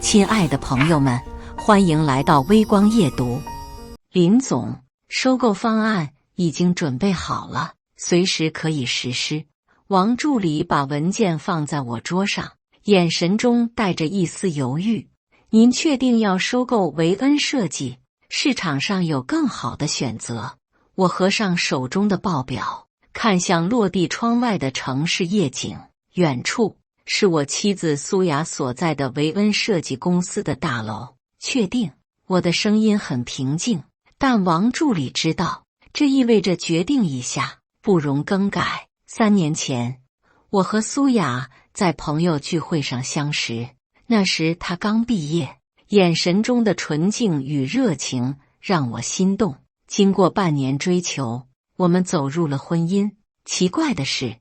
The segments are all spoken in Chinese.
亲爱的朋友们，欢迎来到微光夜读。林总，收购方案已经准备好了，随时可以实施。王助理把文件放在我桌上，眼神中带着一丝犹豫。您确定要收购维恩设计？市场上有更好的选择。我合上手中的报表，看向落地窗外的城市夜景，远处是我妻子苏雅所在的维恩设计公司的大楼。确定？我的声音很平静，但王助理知道，这意味着决定已下，不容更改。3年前，我和苏雅在朋友聚会上相识，那时她刚毕业，眼神中的纯净与热情让我心动。经过半年追求，我们走入了婚姻。奇怪的是，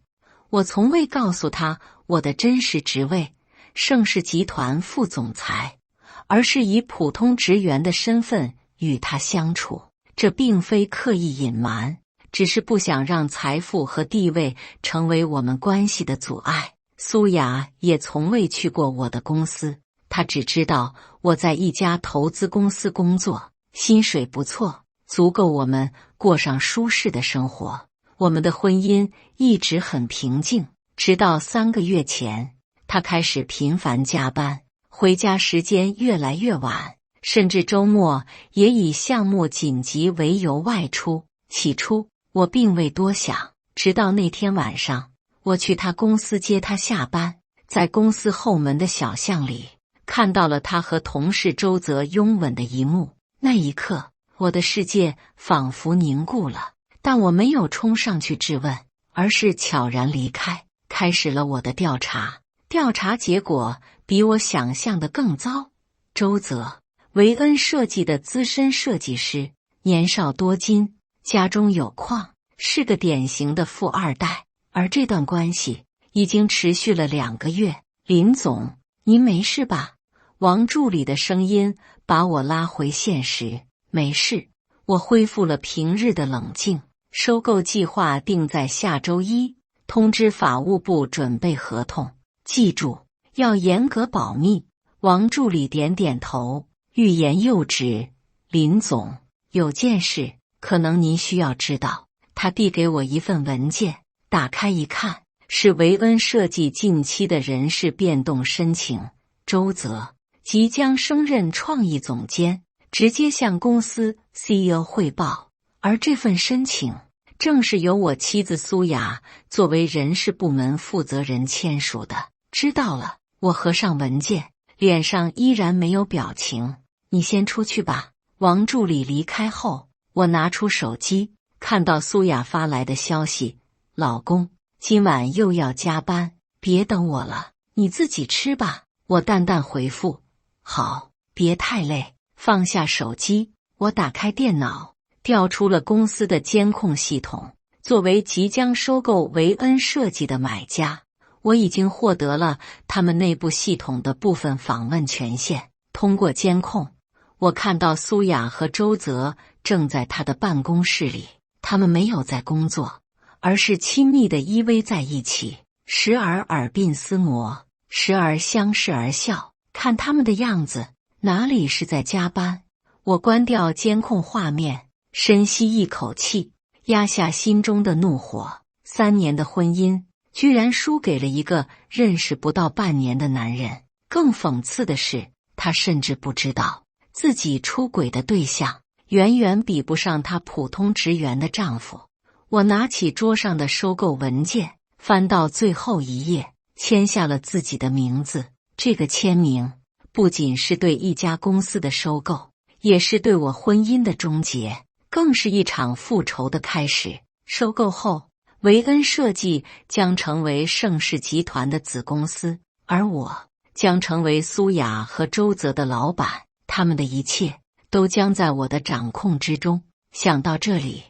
我从未告诉她我的真实职位——盛世集团副总裁，而是以普通职员的身份与她相处。这并非刻意隐瞒，只是不想让财富和地位成为我们关系的阻碍。苏雅也从未去过我的公司，她只知道我在一家投资公司工作，薪水不错，足够我们过上舒适的生活。我们的婚姻一直很平静，直到3个月前，她开始频繁加班，回家时间越来越晚，甚至周末也以项目紧急为由外出。起初我并未多想，直到那天晚上，我去他公司接他下班，在公司后门的小巷里，看到了他和同事周泽拥吻的一幕。那一刻，我的世界仿佛凝固了，但我没有冲上去质问，而是悄然离开，开始了我的调查。调查结果比我想象的更糟。周泽，维恩设计的资深设计师，年少多金，家中有矿，是个典型的富二代。而这段关系已经持续了2个月。林总，您没事吧？王助理的声音把我拉回现实。没事，我恢复了平日的冷静。收购计划定在下周1，通知法务部准备合同。记住，要严格保密。王助理点点头，欲言又止。林总，有件事可能您需要知道。他递给我一份文件，打开一看，是维恩设计近期的人事变动申请。周泽即将升任创意总监，直接向公司 CEO 汇报。而这份申请正是由我妻子苏雅作为人事部门负责人签署的。知道了，我合上文件，脸上依然没有表情。你先出去吧。王助理离开后，我拿出手机，看到苏雅发来的消息：老公，今晚又要加班，别等我了，你自己吃吧。我淡淡回复：好，别太累。放下手机，我打开电脑，调出了公司的监控系统。作为即将收购维恩设计的买家，我已经获得了他们内部系统的部分访问权限。通过监控，我看到苏雅和周泽正在他的办公室里，他们没有在工作，而是亲密地依偎在一起，时而耳鬓厮磨，时而相视而笑。看他们的样子，哪里是在加班？我关掉监控画面，深吸一口气，压下心中的怒火。3年的婚姻居然输给了一个认识不到半年的男人。更讽刺的是，他甚至不知道自己出轨的对象远远比不上他普通职员的丈夫。我拿起桌上的收购文件，翻到最后一页，签下了自己的名字。这个签名不仅是对一家公司的收购，也是对我婚姻的终结，更是一场复仇的开始。收购后，维恩设计将成为盛世集团的子公司，而我将成为苏雅和周泽的老板，他们的一切都将在我的掌控之中。想到这里，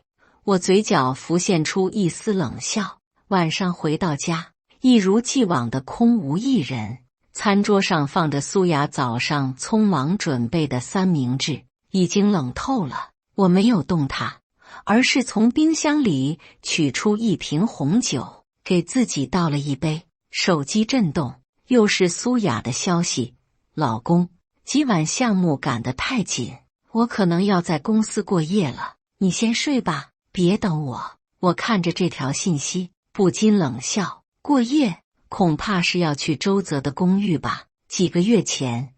我嘴角浮现出一丝冷笑。晚上回到家，一如既往的空无一人。餐桌上放着苏雅早上匆忙准备的三明治，已经冷透了。我没有动它，而是从冰箱里取出一瓶红酒，给自己倒了一杯。手机震动，又是苏雅的消息：老公，今晚项目赶得太紧，我可能要在公司过夜了，你先睡吧，别等我。我看着这条信息，不禁冷笑，过夜恐怕是要去周泽的公寓吧。几个月前，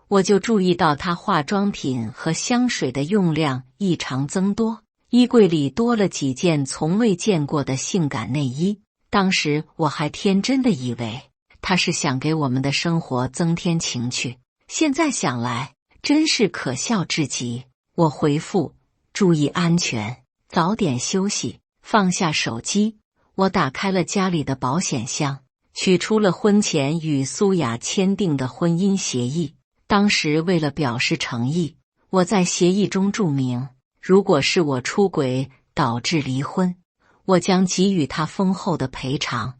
我就注意到他化妆品和香水的用量异常增多，衣柜里多了几件从未见过的性感内衣。当时我还天真的以为他是想给我们的生活增添情趣，现在想来真是可笑至极。我回复：注意安全，早点休息。放下手机，我打开了家里的保险箱，取出了婚前与苏雅签订的婚姻协议。当时为了表示诚意，我在协议中注明，如果是我出轨导致离婚，我将给予他丰厚的赔偿，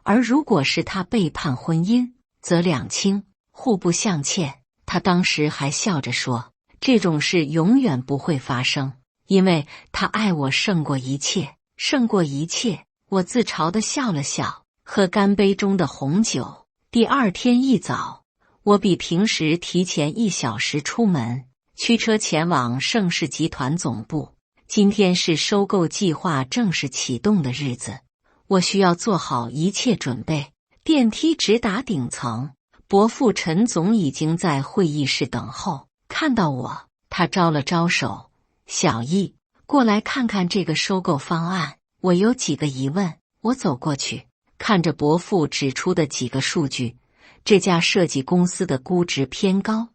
而如果是他背叛婚姻，则两清，互不相欠。他当时还笑着说，这种事永远不会发生，因为他爱我胜过一切，胜过一切。我自嘲地笑了笑，喝干杯中的红酒。第二天一早，我比平时提前1小时出门，驱车前往盛世集团总部。今天是收购计划正式启动的日子，我需要做好一切准备。电梯直达顶层，伯父陈总已经在会议室等候。看到我，他招了招手，小易，过来看看这个收购方案，我有几个疑问。我走过去，看着伯父指出的几个数据，这家设计公司的估值偏高，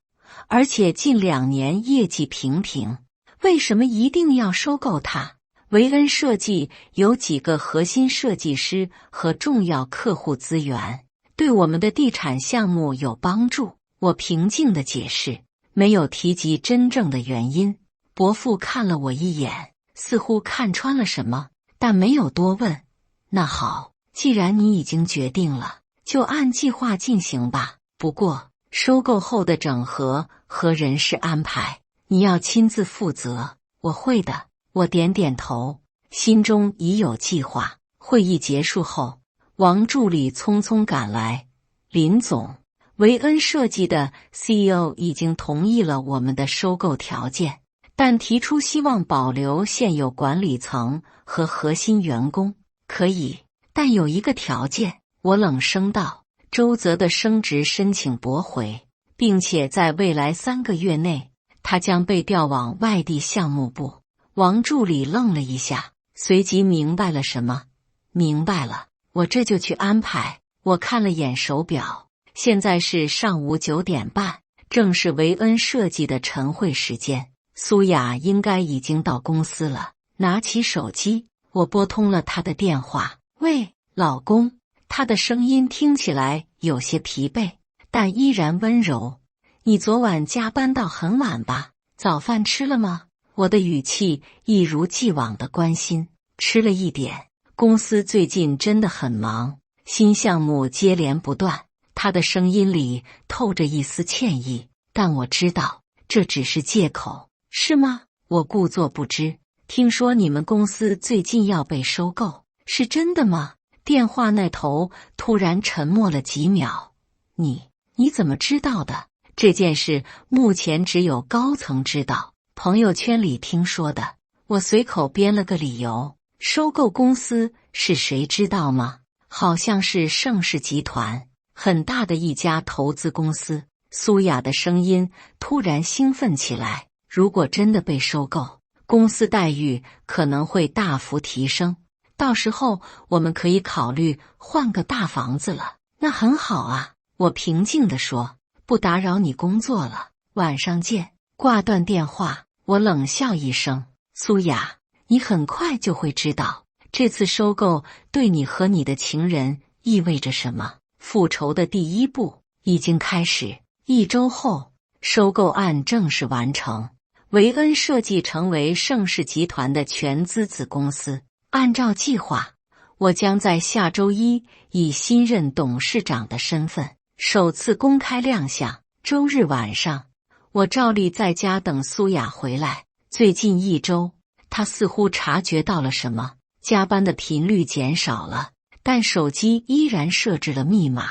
而且近2年业绩平平，为什么一定要收购它？维恩设计有几个核心设计师和重要客户资源，对我们的地产项目有帮助。我平静地解释，没有提及真正的原因。伯父看了我一眼，似乎看穿了什么，但没有多问。那好，既然你已经决定了，就按计划进行吧。不过，收购后的整合和人事安排，你要亲自负责。我会的。我点点头，心中已有计划。会议结束后，王助理匆匆赶来。林总，维恩设计的 CEO 已经同意了我们的收购条件，但提出希望保留现有管理层和核心员工。可以，但有一个条件。我冷声道，周泽的升职申请驳回，并且在未来3个月内，他将被调往外地项目部。王助理愣了一下，随即明白了什么。明白了，我这就去安排。我看了眼手表，现在是上午9点半，正是维恩设计的晨会时间。苏雅应该已经到公司了。拿起手机，我拨通了她的电话。喂，老公。她的声音听起来有些疲惫，但依然温柔。你昨晚加班到很晚吧？早饭吃了吗？我的语气一如既往的关心。吃了一点。公司最近真的很忙，新项目接连不断。他的声音里透着一丝歉意，但我知道这只是借口。是吗？我故作不知。听说你们公司最近要被收购，是真的吗？电话那头突然沉默了几秒。你怎么知道的？这件事目前只有高层知道，朋友圈里听说的。我随口编了个理由。收购公司是谁知道吗？好像是盛世集团，很大的一家投资公司。苏雅的声音突然兴奋起来。如果真的被收购，公司待遇可能会大幅提升，到时候我们可以考虑换个大房子了。那很好啊，我平静地说，不打扰你工作了，晚上见。挂断电话，我冷笑一声，苏雅，你很快就会知道，这次收购对你和你的情人意味着什么。复仇的第一步已经开始。1周后，收购案正式完成，维恩设计成为盛世集团的全资子公司。按照计划，我将在下周一以新任董事长的身份首次公开亮相。周日晚上，我照例在家等苏雅回来。最近1周，她似乎察觉到了什么，加班的频率减少了，但手机依然设置了密码，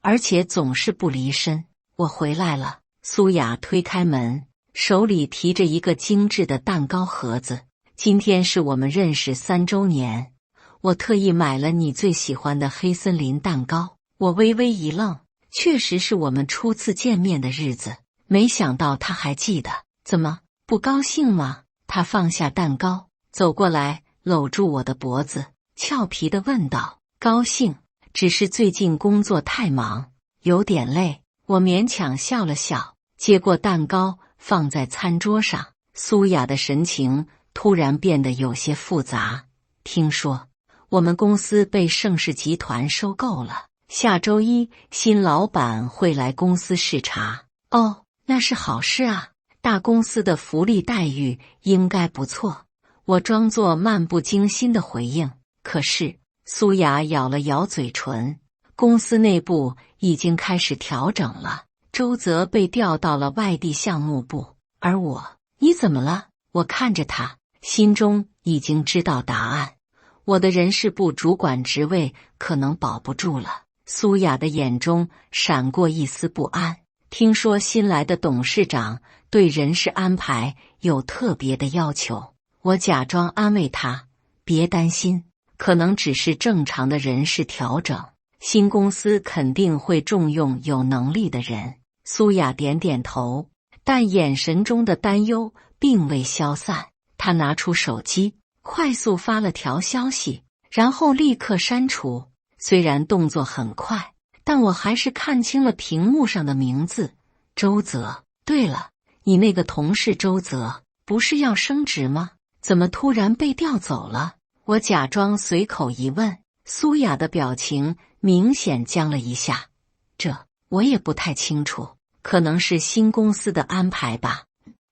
而且总是不离身。我回来了，苏雅推开门，手里提着一个精致的蛋糕盒子。今天是我们认识3周年，我特意买了你最喜欢的黑森林蛋糕。我微微一愣，确实是我们初次见面的日子，没想到他还记得。怎么，不高兴吗？他放下蛋糕，走过来，搂住我的脖子，俏皮地问道。高兴，只是最近工作太忙，有点累。我勉强笑了笑，接过蛋糕放在餐桌上。苏雅的神情突然变得有些复杂。听说我们公司被盛世集团收购了，下周一新老板会来公司视察。哦，那是好事啊，大公司的福利待遇应该不错。我装作漫不经心的回应。可是苏雅咬了咬嘴唇，公司内部已经开始调整了，周泽被调到了外地项目部，而我……你怎么了？我看着他，心中已经知道答案。我的人事部主管职位可能保不住了。苏雅的眼中闪过一丝不安。听说新来的董事长对人事安排有特别的要求。我假装安慰他，别担心，可能只是正常的人事调整，新公司肯定会重用有能力的人。苏雅点点头，但眼神中的担忧并未消散。他拿出手机，快速发了条消息，然后立刻删除。虽然动作很快，但我还是看清了屏幕上的名字：周泽。对了，你那个同事周泽不是要升职吗？怎么突然被调走了？我假装随口一问。苏雅的表情明显僵了一下。这我也不太清楚，可能是新公司的安排吧。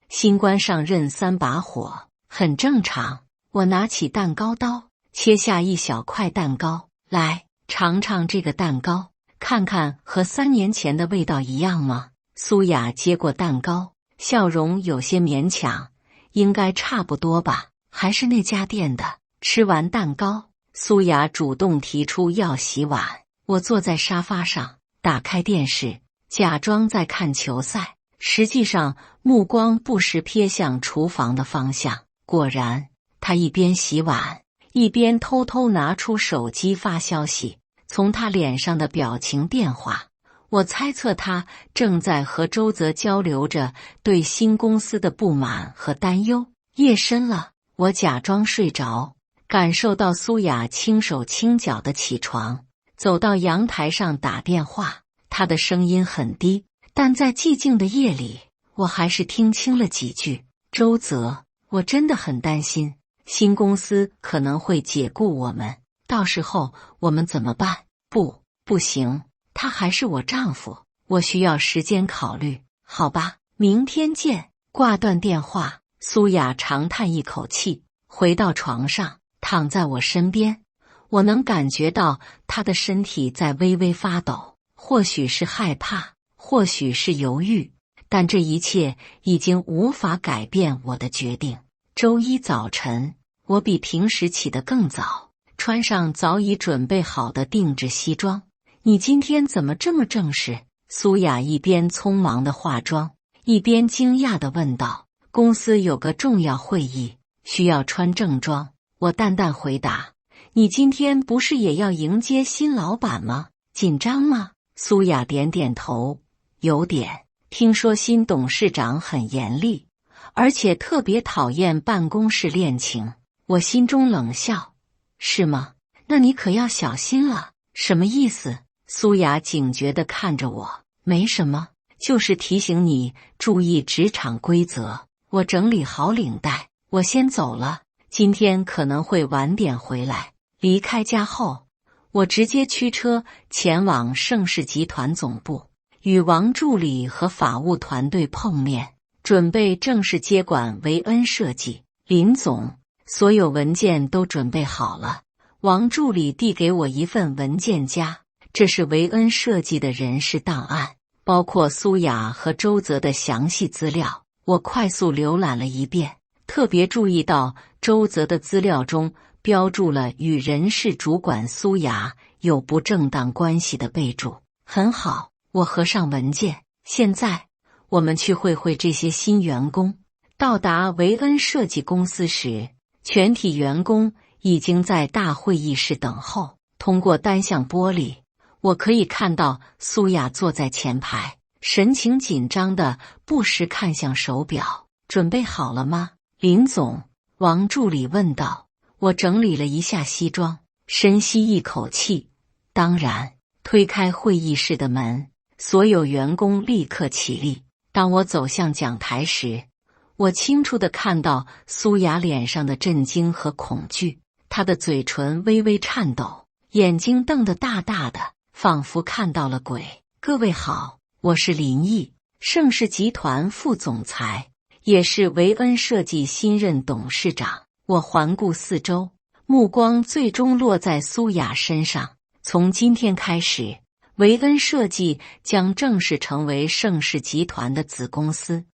新官上任3把火，很正常。我拿起蛋糕刀，切下一小块蛋糕，来，尝尝这个蛋糕，看看和3年前的味道一样吗？苏雅接过蛋糕，笑容有些勉强。应该差不多吧，还是那家店的。吃完蛋糕，苏雅主动提出要洗碗。我坐在沙发上，打开电视，假装在看球赛，实际上目光不时瞥向厨房的方向。果然，他一边洗碗，一边偷偷拿出手机发消息。从他脸上的表情变化，我猜测他正在和周泽交流着对新公司的不满和担忧。夜深了，我假装睡着，感受到苏雅轻手轻脚的起床，走到阳台上打电话。她的声音很低，但在寂静的夜里，我还是听清了几句。周泽，我真的很担心，新公司可能会解雇我们，到时候我们怎么办？不行，他还是我丈夫，我需要时间考虑。好吧，明天见。挂断电话，苏雅长叹一口气，回到床上，躺在我身边。我能感觉到她的身体在微微发抖，或许是害怕，或许是犹豫，但这一切已经无法改变我的决定。周一早晨，我比平时起得更早，穿上早已准备好的定制西装。你今天怎么这么正式？苏雅一边匆忙的化妆，一边惊讶地问道。公司有个重要会议，需要穿正装。我淡淡回答。你今天不是也要迎接新老板吗？紧张吗？苏雅点点头，有点。听说新董事长很严厉，而且特别讨厌办公室恋情。我心中冷笑。是吗？那你可要小心了。什么意思？苏雅警觉地看着我。没什么，就是提醒你注意职场规则。我整理好领带，我先走了，今天可能会晚点回来。离开家后，我直接驱车前往盛世集团总部，与王助理和法务团队碰面，准备正式接管维恩设计。林总，所有文件都准备好了。王助理递给我一份文件夹，这是维恩设计的人事档案，包括苏雅和周泽的详细资料。我快速浏览了一遍，特别注意到周泽的资料中标注了与人事主管苏雅有不正当关系的备注。很好，我合上文件。现在我们去会会这些新员工。到达维恩设计公司时，全体员工已经在大会议室等候。通过单向玻璃，我可以看到苏雅坐在前排，神情紧张的不时看向手表。准备好了吗，林总？王助理问道。我整理了一下西装，深吸一口气。当然。推开会议室的门，所有员工立刻起立。当我走向讲台时，我清楚地看到苏雅脸上的震惊和恐惧，她的嘴唇微微颤抖，眼睛瞪得大大的，仿佛看到了鬼。各位好，我是林毅，盛世集团副总裁，也是维恩设计新任董事长。我环顾四周，目光最终落在苏雅身上。从今天开始，维恩设计将正式成为盛世集团的子公司。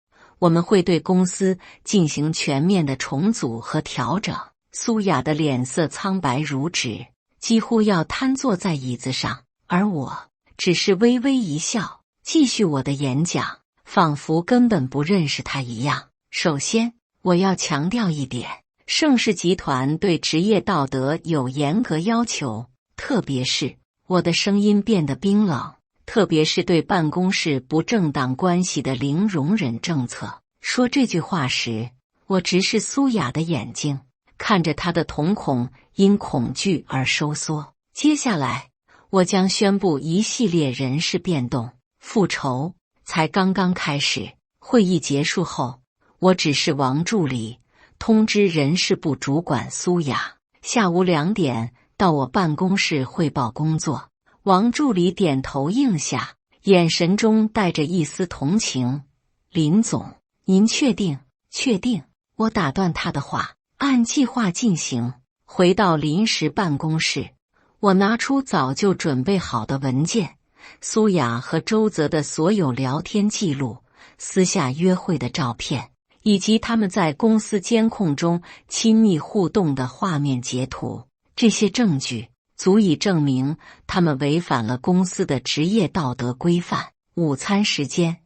我们会对公司进行全面的重组和调整。苏雅的脸色苍白如纸，几乎要瘫坐在椅子上，而我只是微微一笑，继续我的演讲，仿佛根本不认识他一样。首先，我要强调一点，盛世集团对职业道德有严格要求。特别是我的声音变得冰冷，特别是对办公室不正当关系的零容忍政策。说这句话时，我直视苏雅的眼睛，看着她的瞳孔因恐惧而收缩。接下来，我将宣布一系列人事变动。复仇才刚刚开始。会议结束后，我指示王助理通知人事部主管苏雅，下午2点。到我办公室汇报工作。王助理点头应下，眼神中带着一丝同情。林总，您确定？确定。我打断他的话，按计划进行。回到临时办公室，我拿出早就准备好的文件，苏雅和周泽的所有聊天记录、私下约会的照片，以及他们在公司监控中亲密互动的画面截图。这些证据足以证明他们违反了公司的职业道德规范。午餐时间，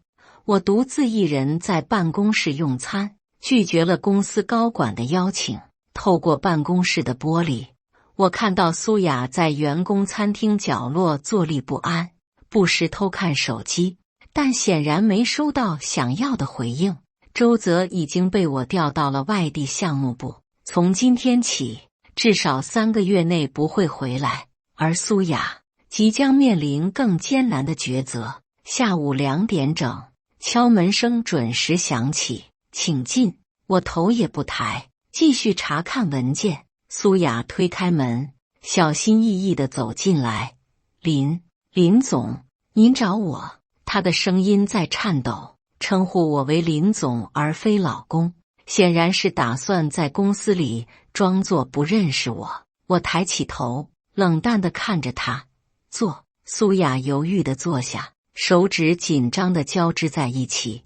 我独自一人在办公室用餐，拒绝了公司高管的邀请。透过办公室的玻璃，我看到苏雅在员工餐厅角落坐立不安，不时偷看手机，但显然没收到想要的回应。周泽已经被我调到了外地项目部，从今天起至少3个月内不会回来，而苏雅即将面临更艰难的抉择。下午2点整，敲门声准时响起，请进。我头也不抬，继续查看文件。苏雅推开门，小心翼翼地走进来。林总，您找我？她的声音在颤抖，称呼我为林总而非老公。显然是打算在公司里装作不认识我。我抬起头，冷淡地看着他。坐。苏雅犹豫地坐下，手指紧张地交织在一起。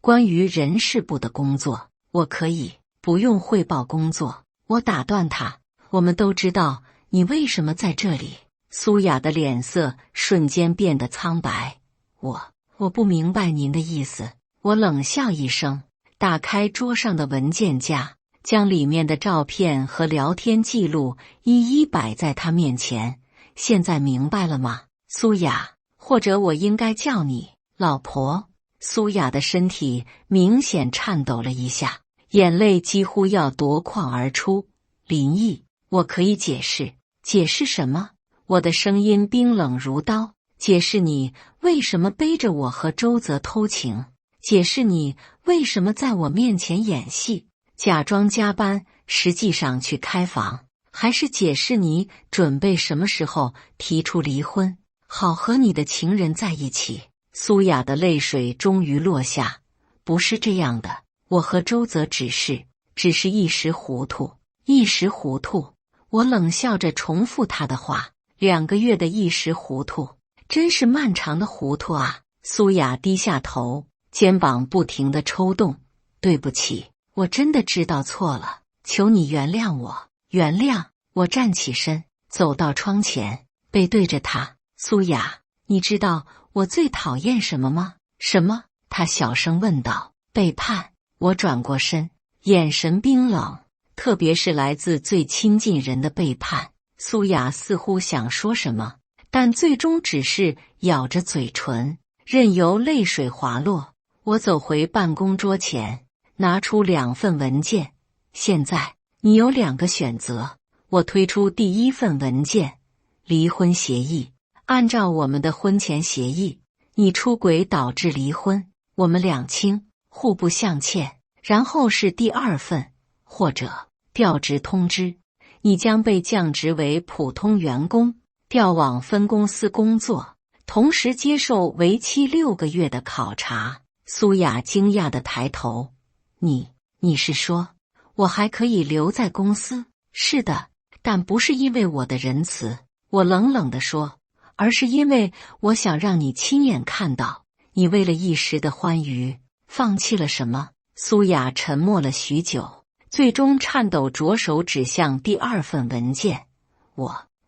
关于人事部的工作，我可以不用汇报工作。我打断他，我们都知道你为什么在这里。苏雅的脸色瞬间变得苍白。我不明白您的意思。我冷笑一声，打开桌上的文件夹，将里面的照片和聊天记录一一摆在他面前。现在明白了吗，苏雅？或者我应该叫你老婆？苏雅的身体明显颤抖了一下，眼泪几乎要夺眶而出。林毅，我可以解释。解释什么？我的声音冰冷如刀。解释你为什么背着我和周泽偷情。解释你为什么在我面前演戏，假装加班，实际上去开房。还是解释你准备什么时候提出离婚，好和你的情人在一起。苏雅的泪水终于落下。不是这样的，我和周泽只是一时糊涂。一时糊涂。我冷笑着重复他的话。2个月的一时糊涂，真是漫长的糊涂啊。苏雅低下头，肩膀不停地抽动。对不起，我真的知道错了，求你原谅我。原谅。我站起身，走到窗前，背对着他。苏雅，你知道我最讨厌什么吗？什么？他小声问道。背叛。我转过身，眼神冰冷，特别是来自最亲近人的背叛。苏雅似乎想说什么，但最终只是咬着嘴唇，任由泪水滑落。我走回办公桌前，拿出2份文件。现在你有2个选择。我推出第1份文件，离婚协议。按照我们的婚前协议，你出轨导致离婚，我们两清，互不相欠。然后是第2份，或者调职通知，你将被降职为普通员工，调往分公司工作，同时接受为期6个月的考察。苏雅惊讶地抬头，你是说我还可以留在公司？是的，但不是因为我的仁慈，我冷冷地说，而是因为我想让你亲眼看到，你为了一时的欢愉，放弃了什么。苏雅沉默了许久，最终颤抖着手指向第2份文件。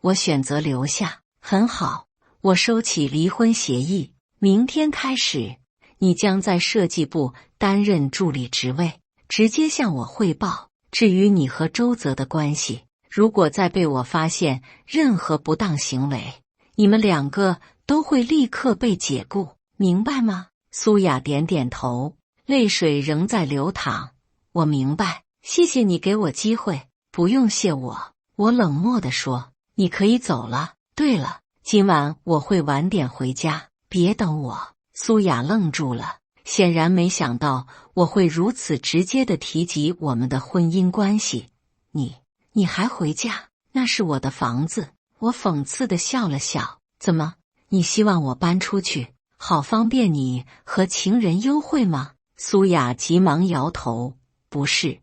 我选择留下。很好，我收起离婚协议。明天开始，你将在设计部担任助理职位，直接向我汇报。至于你和周泽的关系，如果再被我发现任何不当行为，你们2个都会立刻被解雇，明白吗？苏雅点点头，泪水仍在流淌。我明白，谢谢你给我机会。不用谢我，我冷漠地说。你可以走了。对了，今晚我会晚点回家，别等我。苏雅愣住了，显然没想到我会如此直接地提及我们的婚姻关系。你还回家？那是我的房子。我讽刺地笑了笑。怎么，你希望我搬出去，好方便你和情人幽会吗？苏雅急忙摇头。不是，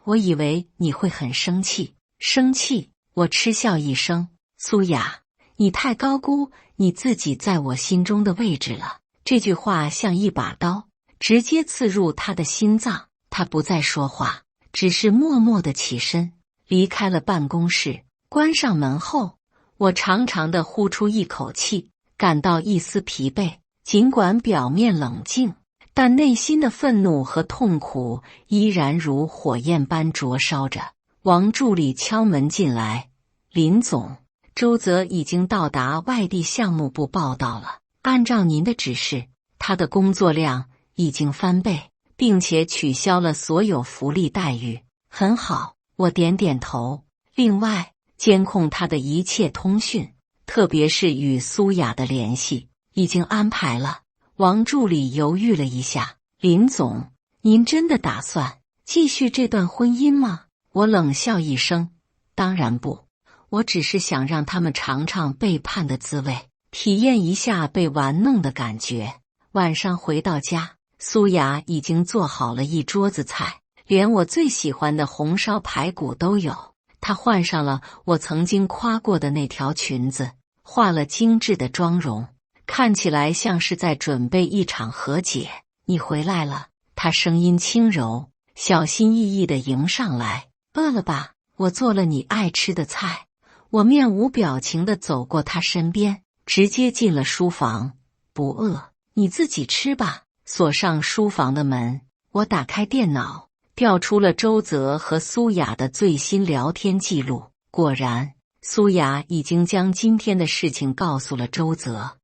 我以为你会很生气。生气？我嗤笑一声。苏雅，你太高估你自己在我心中的位置了。这句话像一把刀，直接刺入他的心脏。他不再说话，只是默默地起身，离开了办公室。关上门后，我长长地呼出一口气，感到一丝疲惫。尽管表面冷静，但内心的愤怒和痛苦依然如火焰般灼烧着。王助理敲门进来。林总，周泽已经到达外地项目部报道了。按照您的指示，他的工作量已经翻倍，并且取消了所有福利待遇。很好，我点点头。另外，监控他的一切通讯，特别是与苏雅的联系，已经安排了。王助理犹豫了一下。林总，您真的打算继续这段婚姻吗？我冷笑一声。当然不，我只是想让他们尝尝背叛的滋味，体验一下被玩弄的感觉。晚上回到家，苏雅已经做好了一桌子菜，连我最喜欢的红烧排骨都有。她换上了我曾经夸过的那条裙子，化了精致的妆容，看起来像是在准备一场和解。你回来了，她声音轻柔，小心翼翼地迎上来。饿了吧？我做了你爱吃的菜。我面无表情地走过她身边，直接进了书房。不饿，你自己吃吧。锁上书房的门，我打开电脑，调出了周泽和苏雅的最新聊天记录。果然，苏雅已经将今天的事情告诉了周泽，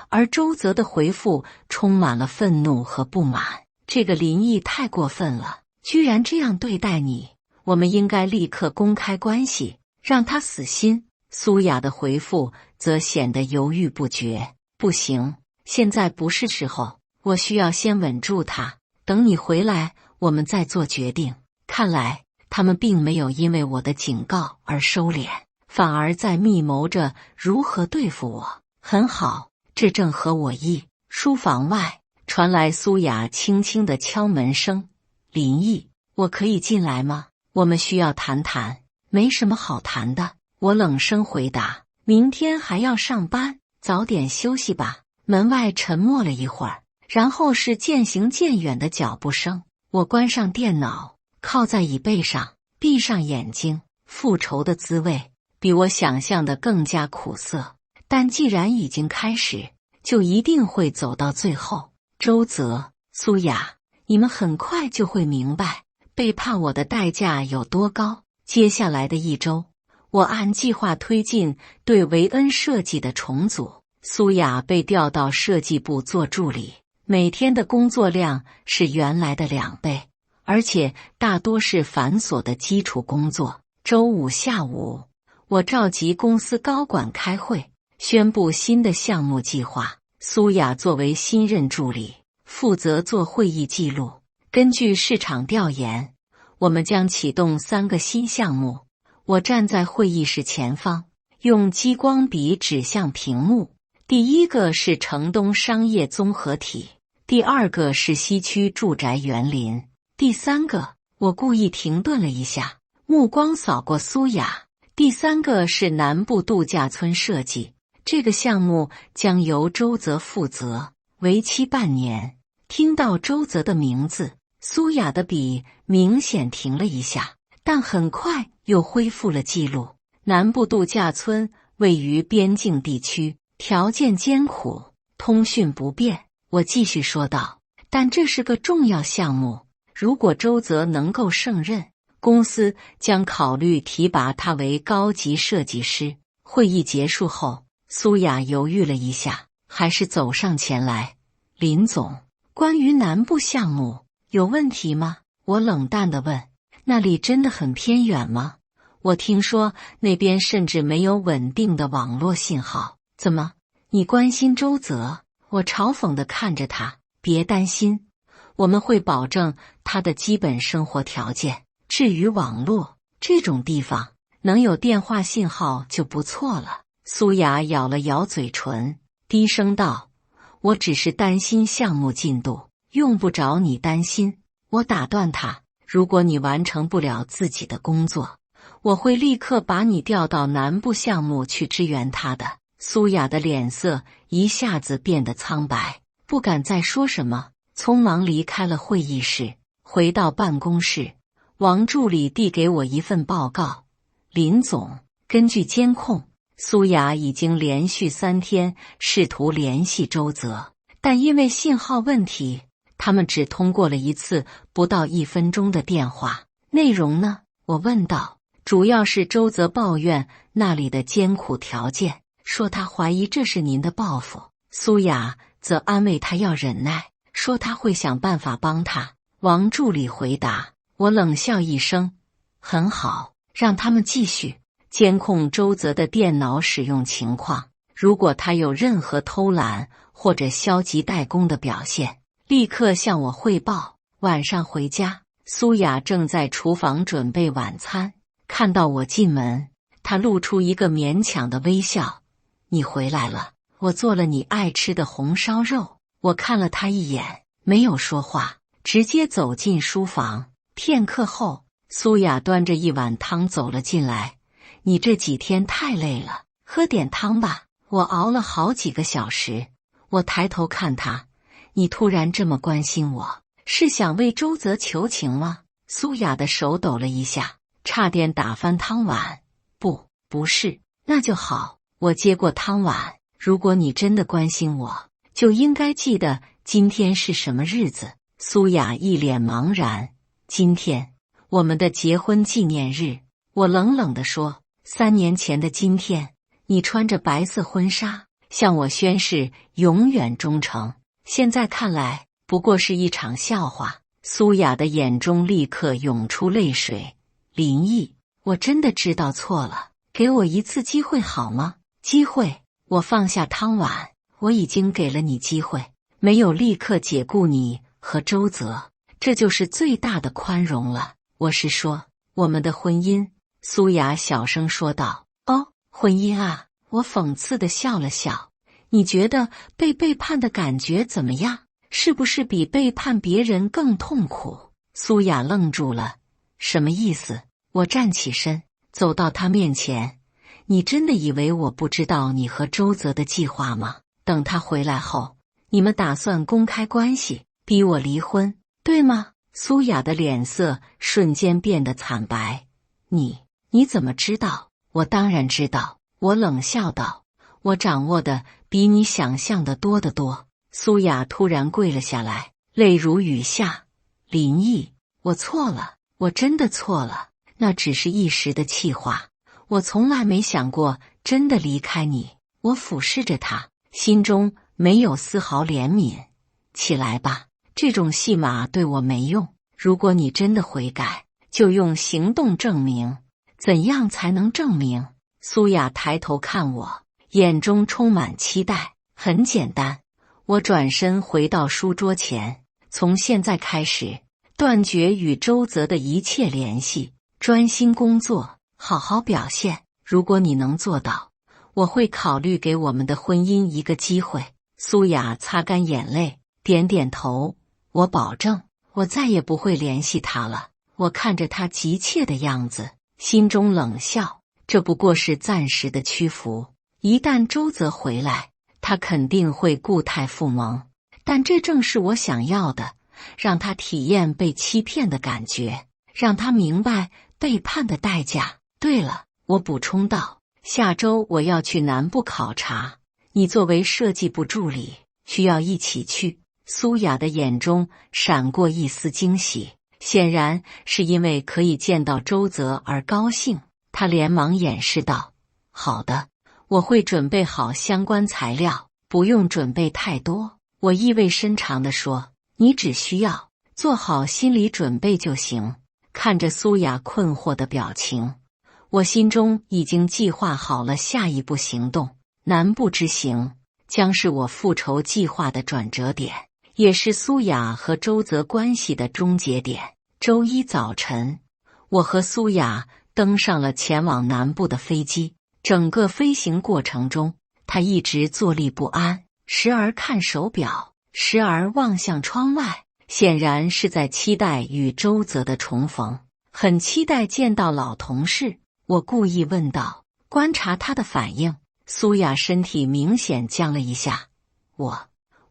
而周泽的回复充满了愤怒和不满。这个林毅太过分了，居然这样对待你，我们应该立刻公开关系，让他死心。苏雅的回复则显得犹豫不决。不行，现在不是时候，我需要先稳住他，等你回来我们再做决定。看来他们并没有因为我的警告而收敛，反而在密谋着如何对付我。很好，这正合我意。书房外传来苏雅轻轻的敲门声。林毅，我可以进来吗？我们需要谈谈。没什么好谈的，我冷声回答。明天还要上班，早点休息吧。门外沉默了一会儿，然后是渐行渐远的脚步声。我关上电脑，靠在椅背上，闭上眼睛。复仇的滋味比我想象的更加苦涩，但既然已经开始，就一定会走到最后。周泽、苏雅，你们很快就会明白背叛我的代价有多高。接下来的一周，我按计划推进对维恩设计的重组。苏雅被调到设计部做助理，每天的工作量是原来的2倍，而且大多是繁琐的基础工作。周5下午，我召集公司高管开会，宣布新的项目计划。苏雅作为新任助理，负责做会议记录。根据市场调研，我们将启动3个新项目。我站在会议室前方，用激光笔指向屏幕。第1个是城东商业综合体，第2个是西区住宅园林，第3个，我故意停顿了一下，目光扫过苏雅。第3个是南部度假村设计，这个项目将由周泽负责，为期半年。听到周泽的名字，苏雅的笔明显停了一下，但很快又恢复了记录。南部度假村位于边境地区，条件艰苦，通讯不便。我继续说道，但这是个重要项目，如果周泽能够胜任，公司将考虑提拔他为高级设计师。会议结束后，苏雅犹豫了一下，还是走上前来。林总，关于南部项目有问题吗？我冷淡地问。那里真的很偏远吗？我听说那边甚至没有稳定的网络信号。怎么，你关心周泽？我嘲讽地看着他。别担心，我们会保证他的基本生活条件。至于网络，这种地方能有电话信号就不错了。苏雅咬了咬嘴唇，低声道：我只是担心项目进度，用不着你担心。我打断他，如果你完成不了自己的工作，我会立刻把你调到南部项目去支援他的。苏雅的脸色一下子变得苍白，不敢再说什么，匆忙离开了会议室。回到办公室，王助理递给我一份报告。林总，根据监控，苏雅已经连续3天试图联系周泽，但因为信号问题，他们只通过了一次不到1分钟的电话。内容呢？我问道。主要是周泽抱怨那里的艰苦条件，说他怀疑这是您的报复。苏雅则安慰他要忍耐，说他会想办法帮他。王助理回答。我冷笑一声，很好，让他们继续监控周泽的电脑使用情况，如果他有任何偷懒或者消极怠工的表现，立刻向我汇报。晚上回家，苏雅正在厨房准备晚餐，看到我进门，她露出一个勉强的微笑。你回来了，我做了你爱吃的红烧肉。我看了她一眼，没有说话，直接走进书房。片刻后，苏雅端着一碗汤走了进来。你这几天太累了，喝点汤吧。我熬了好几个小时。我抬头看她，你突然这么关心我，是想为周泽求情吗？苏雅的手抖了一下，差点打翻汤碗。不是。那就好。我接过汤碗。如果你真的关心我，就应该记得今天是什么日子。苏雅一脸茫然。今天，我们的结婚纪念日。我冷冷地说，3年前的今天，你穿着白色婚纱，向我宣誓永远忠诚。现在看来，不过是一场笑话。苏雅的眼中立刻涌出泪水。林毅，我真的知道错了，给我一次机会好吗？机会？我放下汤碗。我已经给了你机会，没有立刻解雇你和周泽，这就是最大的宽容了。我是说，我们的婚姻。苏雅小声说道。哦，婚姻啊。我讽刺地笑了笑。你觉得被背叛的感觉怎么样？是不是比背叛别人更痛苦？苏雅愣住了。什么意思？我站起身，走到他面前。你真的以为我不知道你和周泽的计划吗？等他回来后，你们打算公开关系，逼我离婚，对吗？苏雅的脸色瞬间变得惨白。你怎么知道？我当然知道。我冷笑道。我掌握的比你想象的多得多。苏雅突然跪了下来，泪如雨下。林毅，我错了，我真的错了，那只是一时的气话，我从来没想过真的离开你。我俯视着他，心中没有丝毫怜悯。起来吧，这种戏码对我没用。如果你真的悔改，就用行动证明。怎样才能证明？苏雅抬头看我，眼中充满期待。很简单，我转身回到书桌前，从现在开始，断绝与周泽的一切联系，专心工作，好好表现。如果你能做到，我会考虑给我们的婚姻一个机会。苏雅擦干眼泪，点点头。我保证，我再也不会联系他了。我看着他急切的样子，心中冷笑，这不过是暂时的屈服。一旦周泽回来，他肯定会故态复萌。但这正是我想要的，让他体验被欺骗的感觉，让他明白背叛的代价。对了，我补充道，下周我要去南部考察，你作为设计部助理，需要一起去。苏雅的眼中闪过一丝惊喜，显然是因为可以见到周泽而高兴。她连忙掩饰道：好的，我会准备好相关材料，不用准备太多。我意味深长地说，你只需要做好心理准备就行。看着苏雅困惑的表情，我心中已经计划好了下一步行动。南部之行将是我复仇计划的转折点，也是苏雅和周泽关系的终结点。周一早晨，我和苏雅登上了前往南部的飞机。整个飞行过程中，她一直坐立不安，时而看手表，时而望向窗外，显然是在期待与周泽的重逢，很期待见到老同事。我故意问道，观察他的反应。苏雅身体明显僵了一下。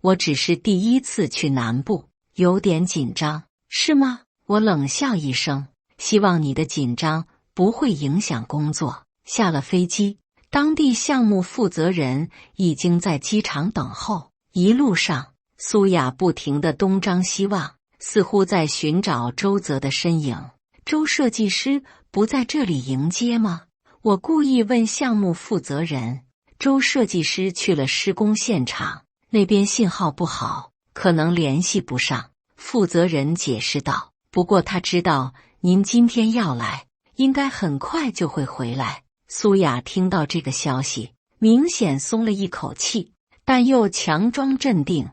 我只是第一次去南部，有点紧张，是吗？我冷笑一声，希望你的紧张不会影响工作。下了飞机，当地项目负责人已经在机场等候。一路上，苏雅不停地东张西望，似乎在寻找周泽的身影。周设计师不在这里迎接吗？我故意问项目负责人。周设计师去了施工现场，那边信号不好，可能联系不上。负责人解释道，不过他知道您今天要来，应该很快就会回来。苏雅听到这个消息，明显松了一口气，但又强装镇定。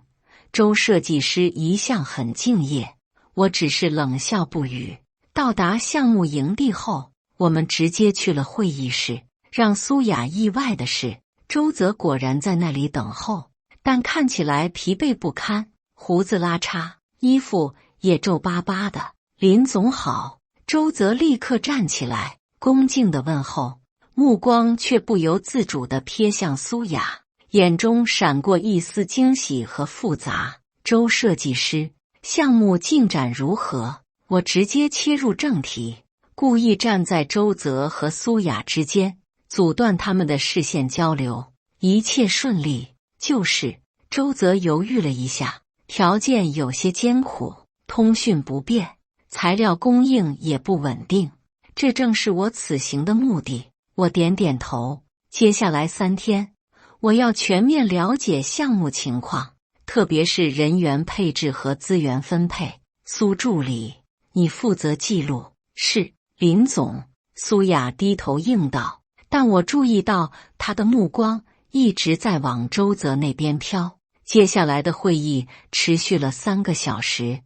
周设计师一向很敬业，我只是冷笑不语。到达项目营地后，我们直接去了会议室。让苏雅意外的是，周泽果然在那里等候，但看起来疲惫不堪，胡子拉碴，衣服也皱巴巴的。林总好。周泽立刻站起来，恭敬地问候，目光却不由自主地瞥向苏雅，眼中闪过一丝惊喜和复杂。周设计师，项目进展如何？我直接切入正题，故意站在周泽和苏雅之间，阻断他们的视线交流。一切顺利，就是周泽犹豫了一下，条件有些艰苦，通讯不便，材料供应也不稳定，这正是我此行的目的。我点点头。接下来3天，我要全面了解项目情况，特别是人员配置和资源分配。苏助理，你负责记录。是，林总。苏雅低头应道，但我注意到他的目光一直在往周泽那边飘。接下来的会议持续了3个小时，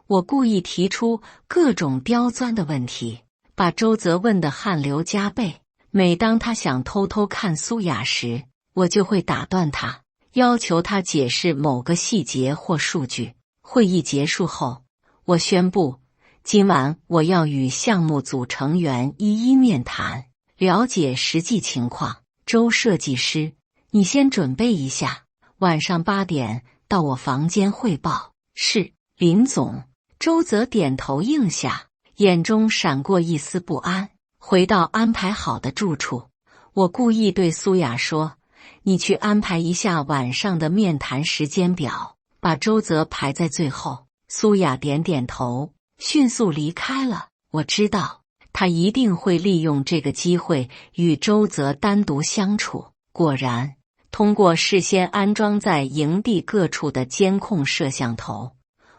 我故意提出各种刁钻的问题，把周泽问得汗流浃背。每当他想偷偷看苏雅时，我就会打断他，要求他解释某个细节或数据。会议结束后，我宣布，今晚我要与项目组成员一一面谈，了解实际情况。周设计师，你先准备一下，晚上8点到我房间汇报。是，林总。周泽点头应下，眼中闪过一丝不安。回到安排好的住处，我故意对苏雅说，你去安排一下晚上的面谈时间表，把周泽排在最后。苏雅点点头，迅速离开了。我知道他一定会利用这个机会与周泽单独相处。果然，通过事先安装在营地各处的监控摄像头，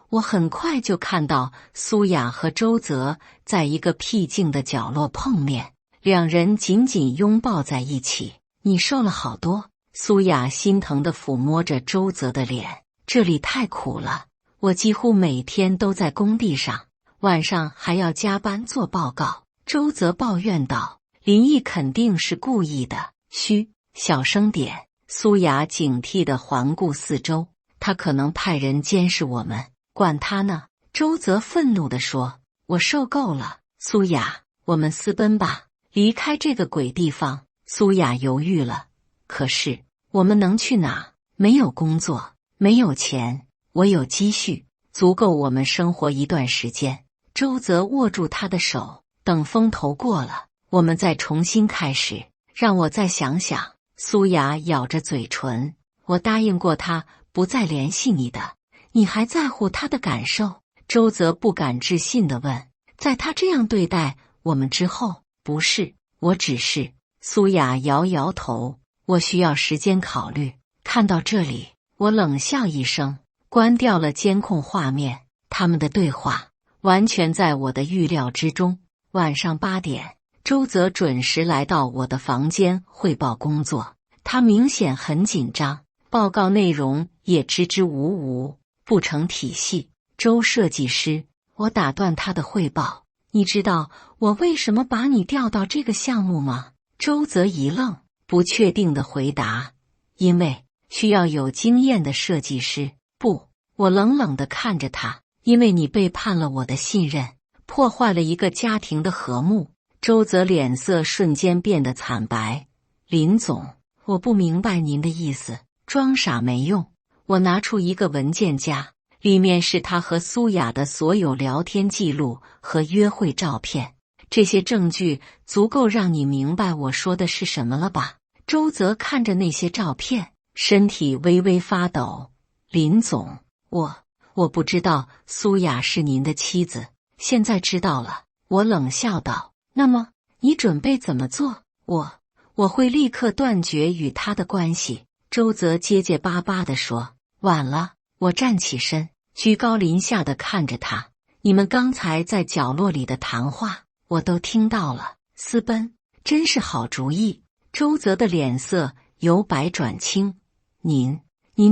我很快就看到苏雅和周泽在一个僻静的角落碰面，两人紧紧拥抱在一起。你瘦了好多，苏雅心疼地抚摸着周泽的脸。这里太苦了，我几乎每天都在工地上，晚上还要加班做报告。周泽抱怨道：“林毅肯定是故意的。”嘘，小声点。苏雅警惕地环顾四周，他可能派人监视我们。管他呢！周泽愤怒地说：“我受够了。”苏雅，我们私奔吧，离开这个鬼地方。苏雅犹豫了，可是我们能去哪？没有工作，没有钱，我有积蓄，足够我们生活一段时间。周泽握住他的手，等风头过了，我们再重新开始。让我再想想。苏雅咬着嘴唇，我答应过他不再联系你的。你还在乎他的感受？周泽不敢置信地问。在他这样对待我们之后？不是，我只是……苏雅摇摇头，我需要时间考虑。看到这里，我冷笑一声，关掉了监控画面。他们的对话完全在我的预料之中。晚上8点，周泽准时来到我的房间汇报工作，他明显很紧张，报告内容也支支吾吾，不成体系。周设计师，我打断他的汇报，你知道我为什么把你调到这个项目吗？周泽一愣，不确定地回答：因为需要有经验的设计师。不，我冷冷地看着他，因为你背叛了我的信任，破坏了一个家庭的和睦。周泽脸色瞬间变得惨白。林总，我不明白您的意思。装傻没用。我拿出一个文件夹，里面是他和苏雅的所有聊天记录和约会照片。这些证据足够让你明白我说的是什么了吧？周泽看着那些照片，身体微微发抖。林总，我不知道苏雅是您的妻子，现在知道了。我冷笑道。那么你准备怎么做？我会立刻断绝与他的关系。周泽结结巴巴地说。晚了。我站起身，居高临下地看着他。你们刚才在角落里的谈话我都听到了。私奔真是好主意。周泽的脸色由白转青。您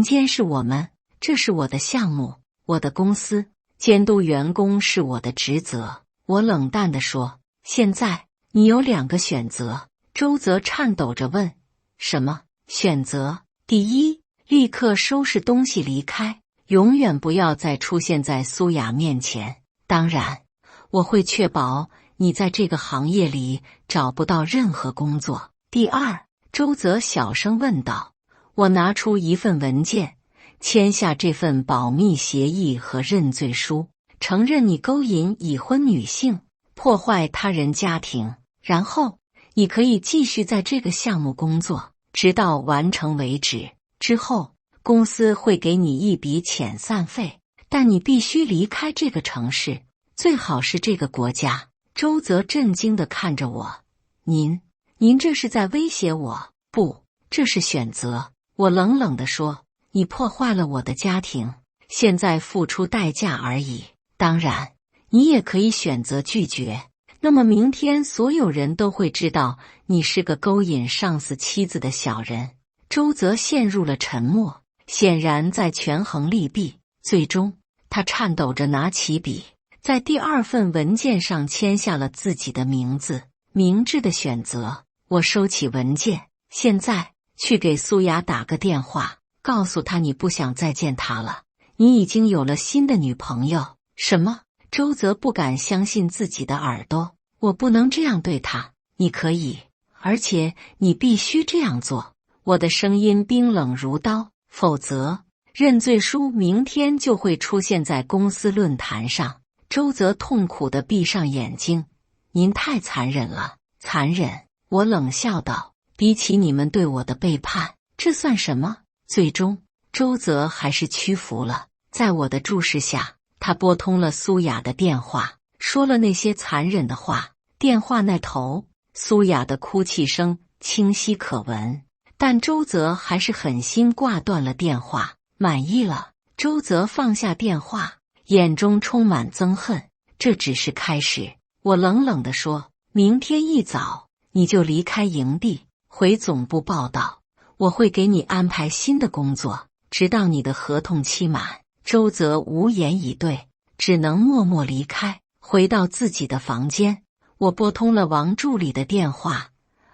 监视我们，这是我的项目，我的公司，监督员工是我的职责。我冷淡地说。现在你有2个选择。周泽颤抖着问。什么选择？第一，立刻收拾东西离开，永远不要再出现在苏雅面前。当然，我会确保你在这个行业里找不到任何工作。第二，周泽小声问道。我拿出一份文件，签下这份保密协议和认罪书，承认你勾引已婚女性，破坏他人家庭，然后你可以继续在这个项目工作，直到完成为止。之后，公司会给你一笔遣散费，但你必须离开这个城市，最好是这个国家。周泽震惊地看着我。您这是在威胁我？不，这是选择。我冷冷地说。你破坏了我的家庭，现在付出代价而已。当然，你也可以选择拒绝。那么明天所有人都会知道你是个勾引上司妻子的小人。周泽陷入了沉默，显然在权衡利弊。最终，他颤抖着拿起笔，在第2份文件上签下了自己的名字。明智的选择。我收起文件，现在去给苏雅打个电话，告诉她你不想再见她了，你已经有了新的女朋友。什么？周泽不敢相信自己的耳朵。我不能这样对她。你可以，而且你必须这样做。我的声音冰冷如刀。否则，认罪书明天就会出现在公司论坛上。周泽痛苦地闭上眼睛。您太残忍了。残忍？我冷笑道。比起你们对我的背叛，这算什么？最终，周泽还是屈服了。在我的注视下，他拨通了苏雅的电话，说了那些残忍的话。电话那头，苏雅的哭泣声清晰可闻，但周泽还是狠心挂断了电话。满意了，周泽放下电话，眼中充满憎恨。这只是开始，我冷冷地说，明天一早你就离开营地，回总部报道，我会给你安排新的工作，直到你的合同期满。周泽无言以对，只能默默离开，回到自己的房间。我拨通了王助理的电话，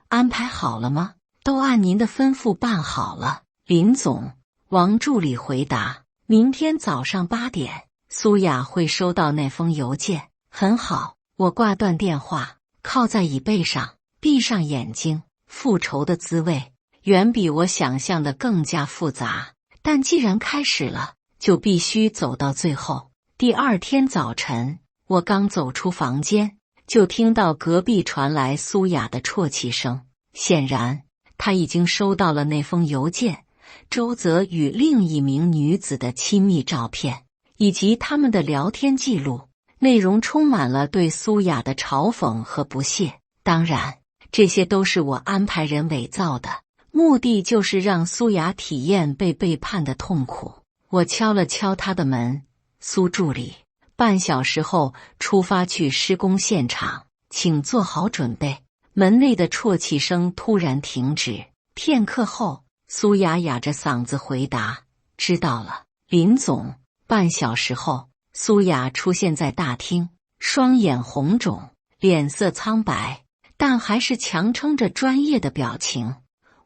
安排好了吗？都按您的吩咐办好了，林总。王助理回答，明天早上8点，苏雅会收到那封邮件。很好，我挂断电话，靠在椅背上，闭上眼睛。复仇的滋味远比我想象的更加复杂，但既然开始了，就必须走到最后。第二天早晨，我刚走出房间，就听到隔壁传来苏雅的啜泣声。显然，她已经收到了那封邮件，周泽与另一名女子的亲密照片，以及他们的聊天记录，内容充满了对苏雅的嘲讽和不屑。当然，这些都是我安排人伪造的，目的就是让苏雅体验被背叛的痛苦。我敲了敲她的门，苏助理，半小时后出发去施工现场，请做好准备。门内的啜泣声突然停止，片刻后，苏雅哑着嗓子回答：“知道了，林总。”半小时后，苏雅出现在大厅，双眼红肿，脸色苍白，但还是强撑着专业的表情。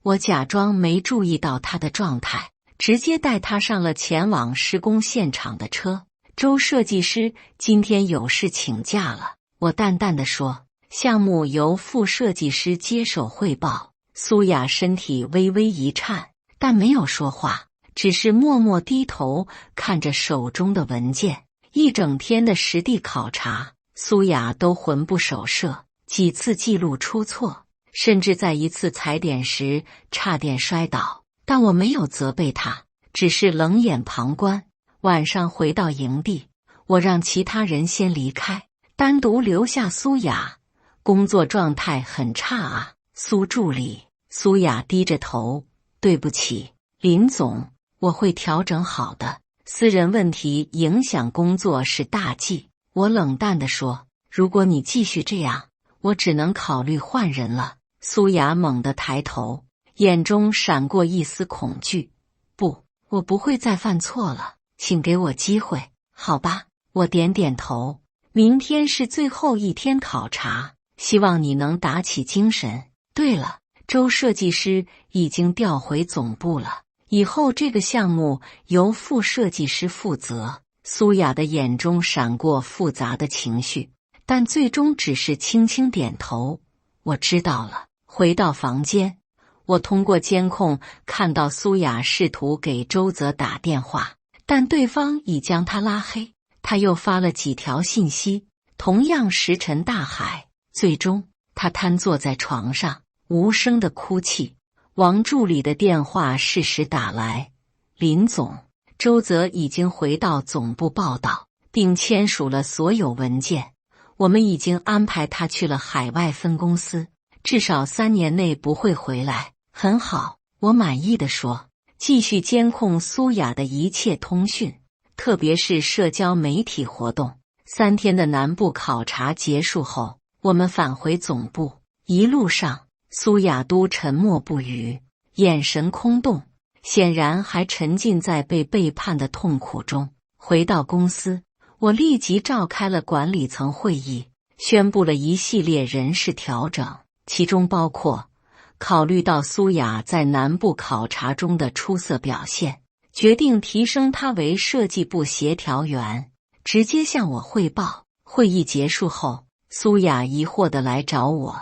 我假装没注意到她的状态，直接带她上了前往施工现场的车。周设计师今天有事请假了，我淡淡地说。项目由副设计师接手汇报。苏雅身体微微一颤，但没有说话，只是默默低头看着手中的文件。一整天的实地考察，苏雅都魂不守舍，几次记录出错，甚至在一次踩点时差点摔倒。但我没有责备她，只是冷眼旁观。晚上回到营地，我让其他人先离开，单独留下苏雅。工作状态很差啊，苏助理。苏雅低着头，对不起，林总，我会调整好的。私人问题影响工作是大忌。我冷淡地说，如果你继续这样，我只能考虑换人了。苏雅猛地抬头，眼中闪过一丝恐惧。不，我不会再犯错了，请给我机会，好吧？我点点头。明天是最后一天考察，希望你能打起精神。对了，周设计师已经调回总部了，以后这个项目由副设计师负责。苏雅的眼中闪过复杂的情绪，但最终只是轻轻点头。我知道了。回到房间，我通过监控看到苏雅试图给周泽打电话，但对方已将他拉黑。他又发了几条信息，同样石沉大海。最终，他瘫坐在床上，无声的哭泣。王助理的电话适时打来，林总，周泽已经回到总部报道，并签署了所有文件。我们已经安排他去了海外分公司，至少3年内不会回来。很好，我满意地说。继续监控苏雅的一切通讯，特别是社交媒体活动。3天的南部考察结束后，我们返回总部。一路上，苏雅都沉默不语，眼神空洞，显然还沉浸在被背叛的痛苦中。回到公司，我立即召开了管理层会议，宣布了一系列人事调整，其中包括考虑到苏雅在南部考察中的出色表现，决定提升她为设计部协调员，直接向我汇报。会议结束后，苏雅疑惑地来找我，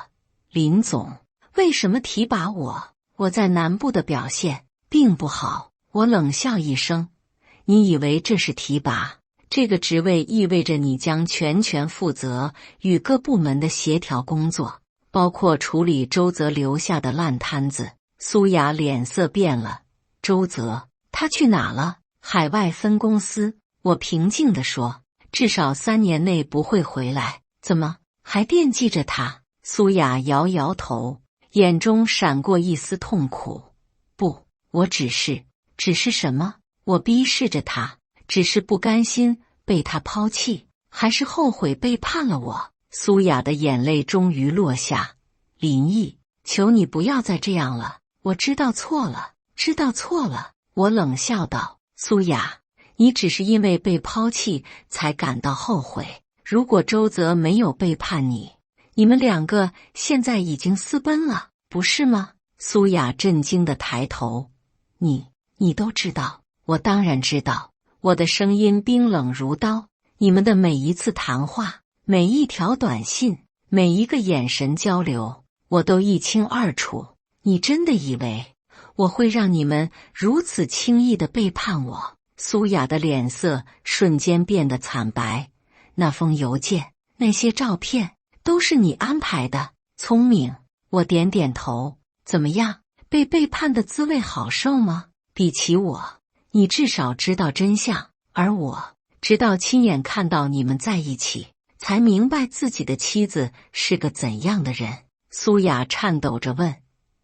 林总，为什么提拔我？我在南部的表现并不好。我冷笑一声，你以为这是提拔？这个职位意味着你将全权负责与各部门的协调工作，包括处理周泽留下的烂摊子。苏雅脸色变了。周泽，他去哪了？海外分公司。我平静地说，至少3年内不会回来。怎么，还惦记着他？苏雅摇摇头，眼中闪过一丝痛苦。不，我只是什么？我逼视着他，只是不甘心被他抛弃，还是后悔背叛了我？苏雅的眼泪终于落下。林毅，求你不要再这样了，我知道错了，知道错了。我冷笑道。苏雅，你只是因为被抛弃才感到后悔。如果周泽没有背叛你，你们2个现在已经私奔了，不是吗？苏雅震惊地抬头。你都知道？我当然知道。我的声音冰冷如刀。你们的每一次谈话，每一条短信，每一个眼神交流，我都一清二楚。你真的以为我会让你们如此轻易地背叛我？苏雅的脸色瞬间变得惨白。那封邮件，那些照片，都是你安排的。聪明。我点点头。怎么样，被背叛的滋味好受吗？比起我，你至少知道真相，而我直到亲眼看到你们在一起，才明白自己的妻子是个怎样的人。苏雅颤抖着问，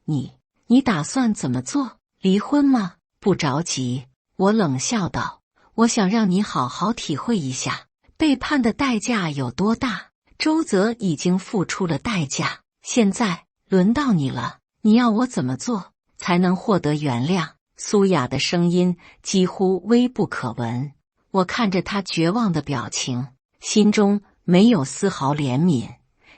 你打算怎么做？离婚吗？不着急。我冷笑道，我想让你好好体会一下背叛的代价有多大。周泽已经付出了代价，现在轮到你了。你要我怎么做才能获得原谅？苏雅的声音几乎微不可闻。我看着她绝望的表情，心中没有丝毫怜悯。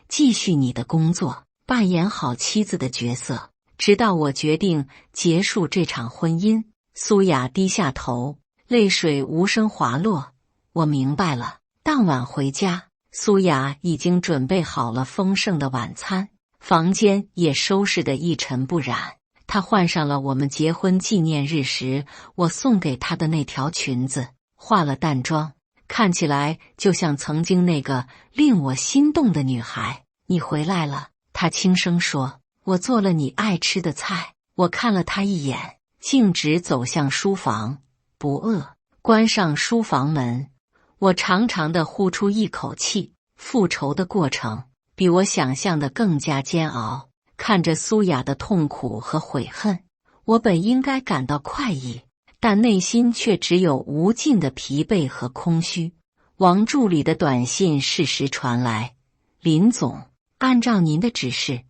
继续你的工作，扮演好妻子的角色，直到我决定结束这场婚姻。苏雅低下头，泪水无声滑落。我明白了。当晚回家，苏雅已经准备好了丰盛的晚餐，房间也收拾得一尘不染。她换上了我们结婚纪念日时我送给她的那条裙子，化了淡妆，看起来就像曾经那个令我心动的女孩。你回来了，她轻声说，我做了你爱吃的菜。我看了她一眼，径直走向书房。不饿。关上书房门，我长长的呼出一口气。复仇的过程比我想象的更加煎熬。看着苏雅的痛苦和悔恨，我本应该感到快意，但内心却只有无尽的疲惫和空虚。王助理的短信适时传来，林总，按照您的指示，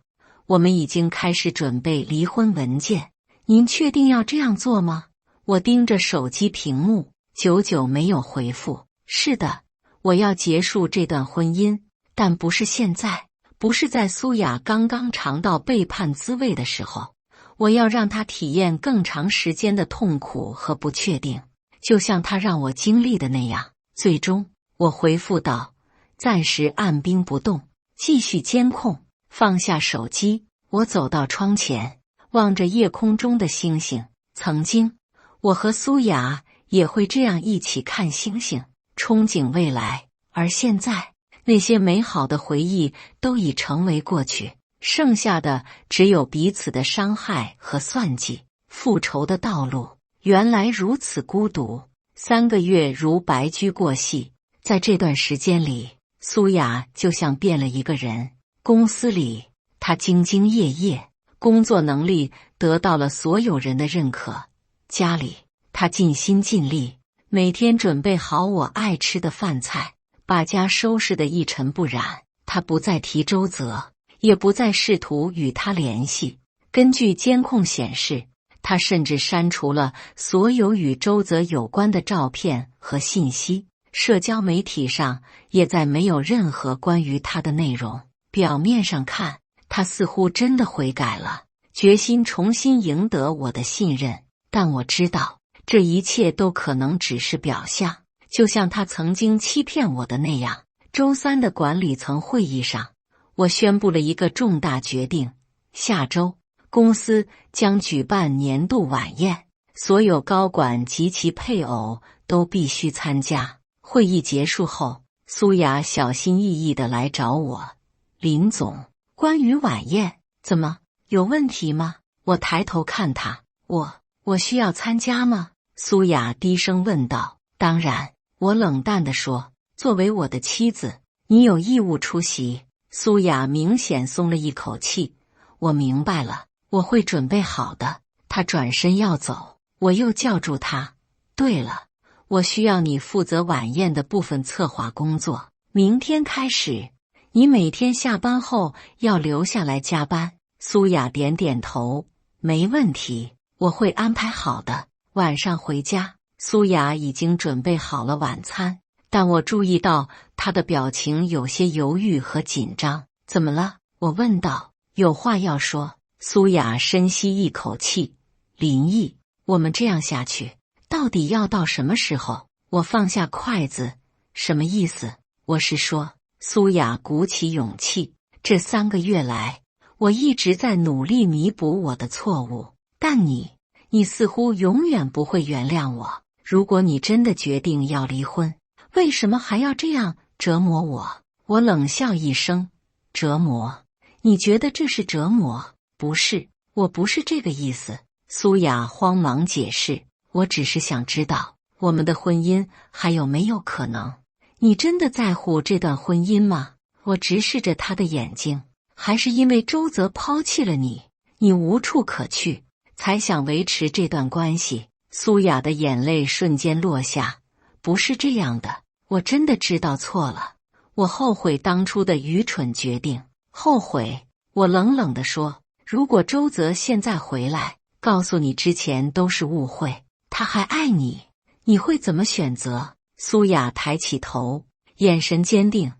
我们已经开始准备离婚文件，您确定要这样做吗？我盯着手机屏幕，久久没有回复。是的，我要结束这段婚姻，但不是现在，不是在苏雅刚刚尝到背叛滋味的时候。我要让她体验更长时间的痛苦和不确定，就像她让我经历的那样。最终，我回复道，暂时按兵不动，继续监控。放下手机，我走到窗前，望着夜空中的星星。曾经，我和苏雅也会这样一起看星星，憧憬未来。而现在，那些美好的回忆都已成为过去，剩下的只有彼此的伤害和算计。复仇的道路原来如此孤独。3个月如白驹过隙，在这段时间里，苏雅就像变了一个人。公司里，她兢兢业业，工作能力得到了所有人的认可。家里，她尽心尽力，每天准备好我爱吃的饭菜，把家收拾得一尘不染。她不再提周泽，也不再试图与他联系。根据监控显示，他甚至删除了所有与周泽有关的照片和信息，社交媒体上也再没有任何关于他的内容。表面上看，他似乎真的悔改了，决心重新赢得我的信任。但我知道，这一切都可能只是表象，就像他曾经欺骗我的那样。周3的管理层会议上，我宣布了一个重大决定：下周，公司将举办年度晚宴，所有高管及其配偶都必须参加。会议结束后，苏雅小心翼翼地来找我。林总，关于晚宴，怎么，有问题吗？我抬头看他，我需要参加吗？苏雅低声问道。当然，我冷淡地说，作为我的妻子，你有义务出席。苏雅明显松了一口气，我明白了，我会准备好的。她转身要走，我又叫住她。对了，我需要你负责晚宴的部分策划工作，明天开始，你每天下班后要留下来加班。苏雅点点头，没问题，我会安排好的。晚上回家，苏雅已经准备好了晚餐，但我注意到她的表情有些犹豫和紧张。怎么了？我问道。有话要说。苏雅深吸一口气。林毅，我们这样下去，到底要到什么时候？我放下筷子。什么意思？我是说，苏雅鼓起勇气，这3个月来，我一直在努力弥补我的错误，但你似乎永远不会原谅我。如果你真的决定要离婚，为什么还要这样折磨我？我冷笑一声。折磨？你觉得这是折磨？不是，我不是这个意思。苏雅慌忙解释，我只是想知道，我们的婚姻还有没有可能？你真的在乎这段婚姻吗？我直视着他的眼睛。还是因为周泽抛弃了你，你无处可去，才想维持这段关系？苏雅的眼泪瞬间落下。不是这样的，我真的知道错了，我后悔当初的愚蠢决定，后悔。我冷冷地说，如果周泽现在回来，告诉你之前都是误会，他还爱你，你会怎么选择？苏雅抬起头，眼神坚定。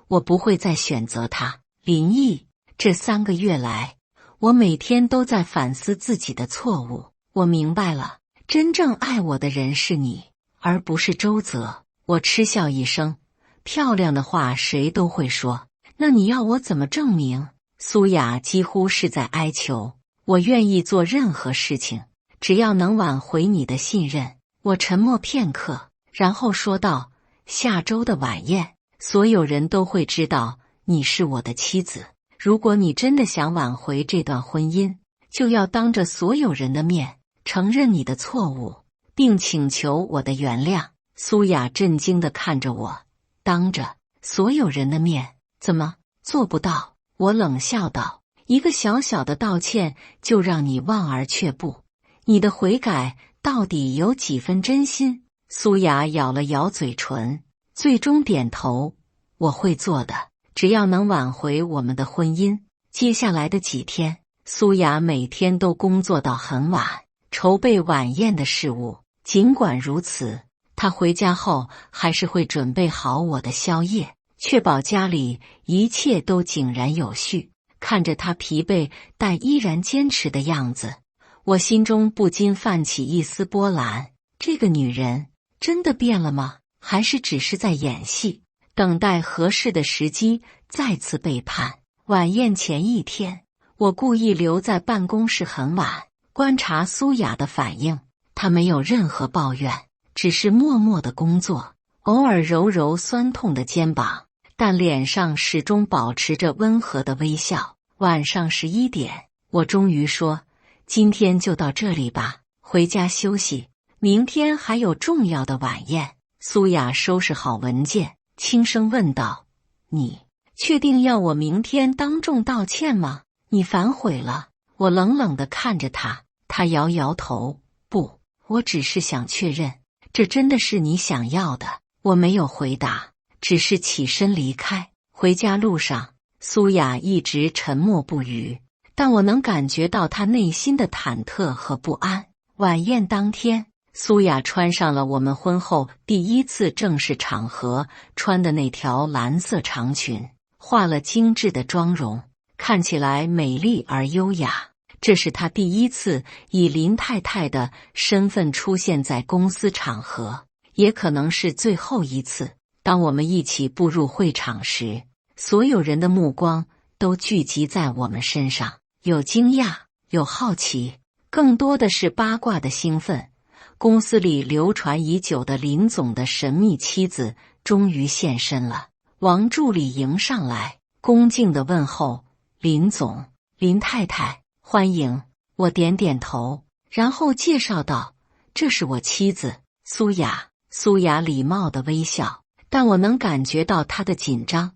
我不会再选择他。林毅，这3个月来，我每天都在反思自己的错误。我明白了，真正爱我的人是你，而不是周泽。我嗤笑一声，漂亮的话谁都会说，那你要我怎么证明？苏雅几乎是在哀求。我愿意做任何事情，只要能挽回你的信任。我沉默片刻，然后说道，下周的晚宴，所有人都会知道你是我的妻子。如果你真的想挽回这段婚姻，就要当着所有人的面承认你的错误，并请求我的原谅。苏雅震惊地看着我，当着所有人的面，怎么做不到？我冷笑道，一个小小的道歉就让你望而却步，你的悔改到底有几分真心？苏雅咬了咬嘴唇，最终点头，我会做的，只要能挽回我们的婚姻。接下来的几天，苏雅每天都工作到很晚，筹备晚宴的事务。尽管如此，她回家后还是会准备好我的宵夜，确保家里一切都井然有序。看着她疲惫但依然坚持的样子，我心中不禁泛起一丝波澜。这个女人真的变了吗？还是只是在演戏，等待合适的时机再次背叛？晚宴前一天，我故意留在办公室很晚，观察苏雅的反应。她没有任何抱怨，只是默默的工作，偶尔揉揉酸痛的肩膀，但脸上始终保持着温和的微笑。晚上11点，我终于说，今天就到这里吧，回家休息，明天还有重要的晚宴。苏雅收拾好文件，轻声问道，你确定要我明天当众道歉吗？你反悔了？我冷冷地看着他，他摇摇头，不，我只是想确认，这真的是你想要的。我没有回答，只是起身离开。回家路上，苏雅一直沉默不语，但我能感觉到她内心的忐忑和不安。晚宴当天，苏雅穿上了我们婚后第一次正式场合穿的那条蓝色长裙，化了精致的妆容，看起来美丽而优雅。这是她第一次以林太太的身份出现在公司场合，也可能是最后一次。当我们一起步入会场时，所有人的目光都聚集在我们身上，有惊讶，有好奇，更多的是八卦的兴奋。公司里流传已久的林总的神秘妻子终于现身了。王助理迎上来，恭敬地问候，林总，林太太，欢迎。我点点头，然后介绍道：“这是我妻子苏雅。”苏雅礼貌的微笑，但我能感觉到她的紧张，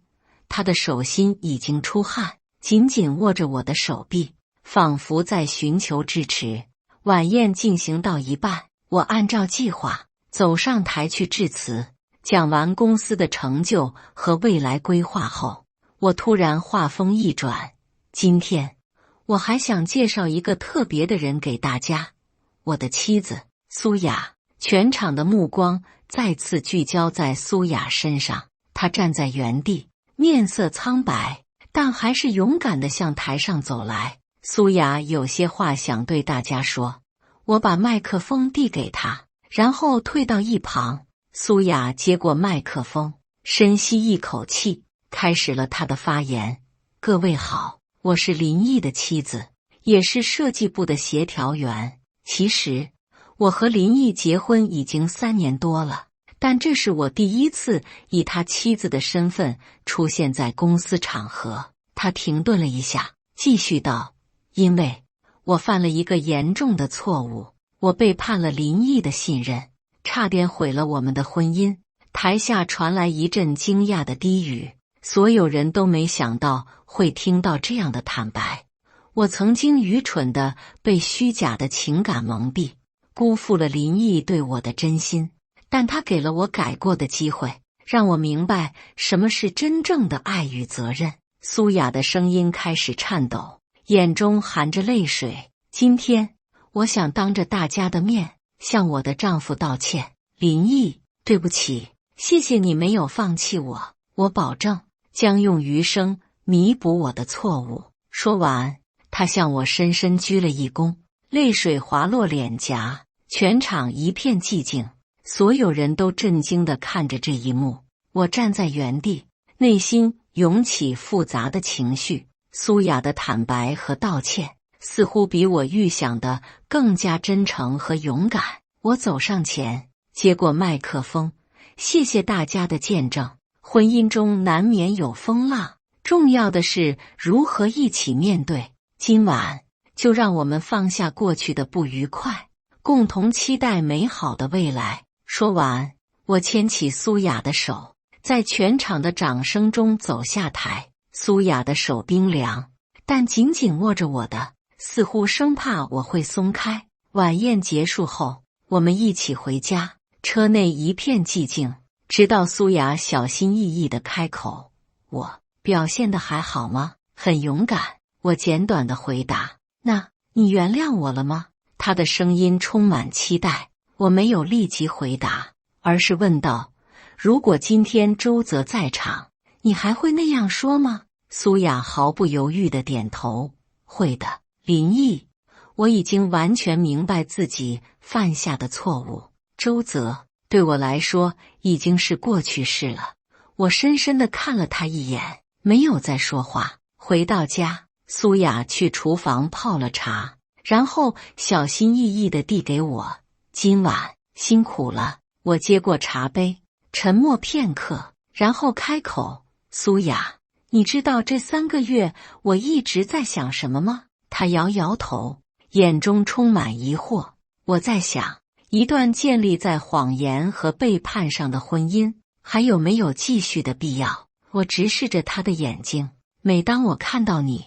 她的手心已经出汗，紧紧握着我的手臂，仿佛在寻求支持。晚宴进行到一半，我按照计划走上台去致辞。讲完公司的成就和未来规划后，我突然话锋一转，今天我还想介绍一个特别的人给大家，我的妻子苏雅。全场的目光再次聚焦在苏雅身上，她站在原地，面色苍白，但还是勇敢地向台上走来。苏雅有些话想对大家说，我把麦克风递给她，然后退到一旁。苏雅接过麦克风，深吸一口气，开始了她的发言。各位好，我是林毅的妻子，也是设计部的协调员。其实我和林毅结婚已经3年多了，但这是我第一次以他妻子的身份出现在公司场合。他停顿了一下，继续道：“因为我犯了一个严重的错误，我背叛了林毅的信任，差点毁了我们的婚姻。”台下传来一阵惊讶的低语，所有人都没想到会听到这样的坦白。我曾经愚蠢地被虚假的情感蒙蔽，辜负了林毅对我的真心，但他给了我改过的机会，让我明白什么是真正的爱与责任。苏雅的声音开始颤抖，眼中含着泪水。今天，我想当着大家的面向我的丈夫道歉。林毅，对不起，谢谢你没有放弃我，我保证将用余生弥补我的错误。说完，他向我深深鞠了一躬，泪水滑落脸颊。全场一片寂静，所有人都震惊地看着这一幕。我站在原地，内心涌起复杂的情绪。苏雅的坦白和道歉似乎比我预想的更加真诚和勇敢。我走上前，接过麦克风，谢谢大家的见证。婚姻中难免有风浪，重要的是如何一起面对。今晚就让我们放下过去的不愉快，共同期待美好的未来。说完，我牵起苏雅的手，在全场的掌声中走下台。苏雅的手冰凉，但紧紧握着我的，似乎生怕我会松开。晚宴结束后，我们一起回家，车内一片寂静，直到苏雅小心翼翼地开口：“我表现得还好吗？”“很勇敢。”我简短地回答。“那你原谅我了吗？”他的声音充满期待。我没有立即回答，而是问道：“如果今天周泽在场，你还会那样说吗？”苏雅毫不犹豫地点头：“会的，林毅，我已经完全明白自己犯下的错误。周泽对我来说已经是过去式了。”我深深地看了他一眼，没有再说话。回到家，苏雅去厨房泡了茶，然后小心翼翼地递给我：“今晚辛苦了。”我接过茶杯，沉默片刻，然后开口：“苏雅，你知道这3个月我一直在想什么吗？”她摇摇头，眼中充满疑惑。我在想，一段建立在谎言和背叛上的婚姻，还有没有继续的必要？我直视着她的眼睛，每当我看到你，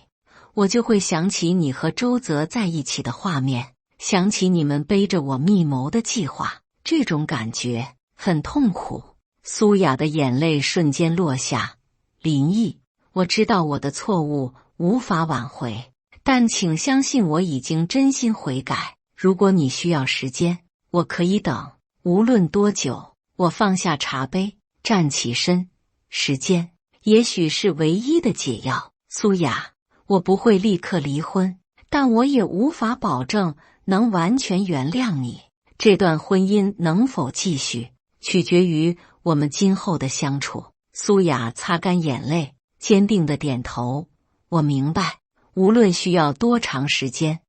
我就会想起你和周泽在一起的画面，想起你们背着我密谋的计划，这种感觉很痛苦。苏雅的眼泪瞬间落下。林毅，我知道我的错误无法挽回，但请相信我已经真心悔改。如果你需要时间，我可以等，无论多久。我放下茶杯，站起身。时间也许是唯一的解药。苏雅，我不会立刻离婚，但我也无法保证能完全原谅你。这段婚姻能否继续，取决于我们今后的相处。苏雅擦干眼泪，坚定地点头。我明白，无论需要多长时间，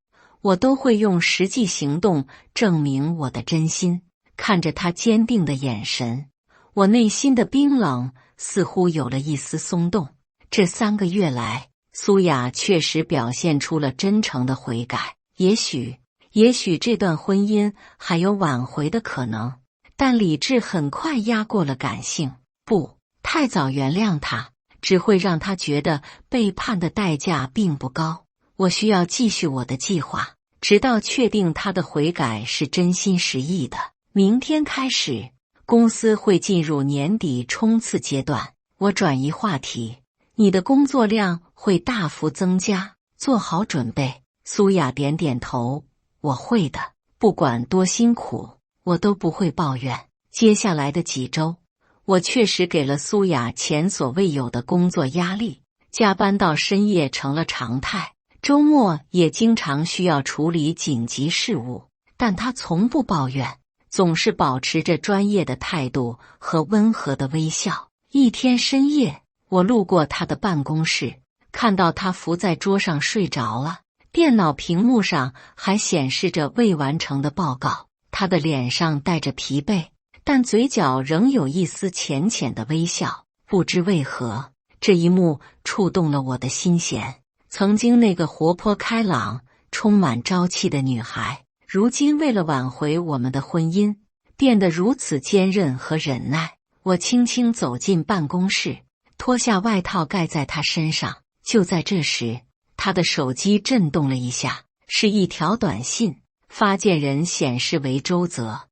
我都会用实际行动证明我的真心。看着她坚定的眼神，我内心的冰冷似乎有了一丝松动。这3个月来，苏雅确实表现出了真诚的悔改，也许这段婚姻还有挽回的可能，但理智很快压过了感性。不，太早原谅他，只会让他觉得背叛的代价并不高。我需要继续我的计划，直到确定他的悔改是真心实意的。明天开始，公司会进入年底冲刺阶段。我转移话题，你的工作量会大幅增加，做好准备。苏雅点点头，我会的，不管多辛苦，我都不会抱怨。接下来的几周，我确实给了苏雅前所未有的工作压力，加班到深夜成了常态，周末也经常需要处理紧急事务，但她从不抱怨，总是保持着专业的态度和温和的微笑。一天深夜，我路过她的办公室，看到她伏在桌上睡着了，电脑屏幕上还显示着未完成的报告。她的脸上带着疲惫，但嘴角仍有一丝浅浅的微笑。不知为何，这一幕触动了我的心弦。曾经那个活泼开朗、充满朝气的女孩，如今为了挽回我们的婚姻，变得如此坚韧和忍耐。我轻轻走进办公室，脱下外套盖在她身上。就在这时，她的手机震动了一下，是一条短信，发件人显示为周泽。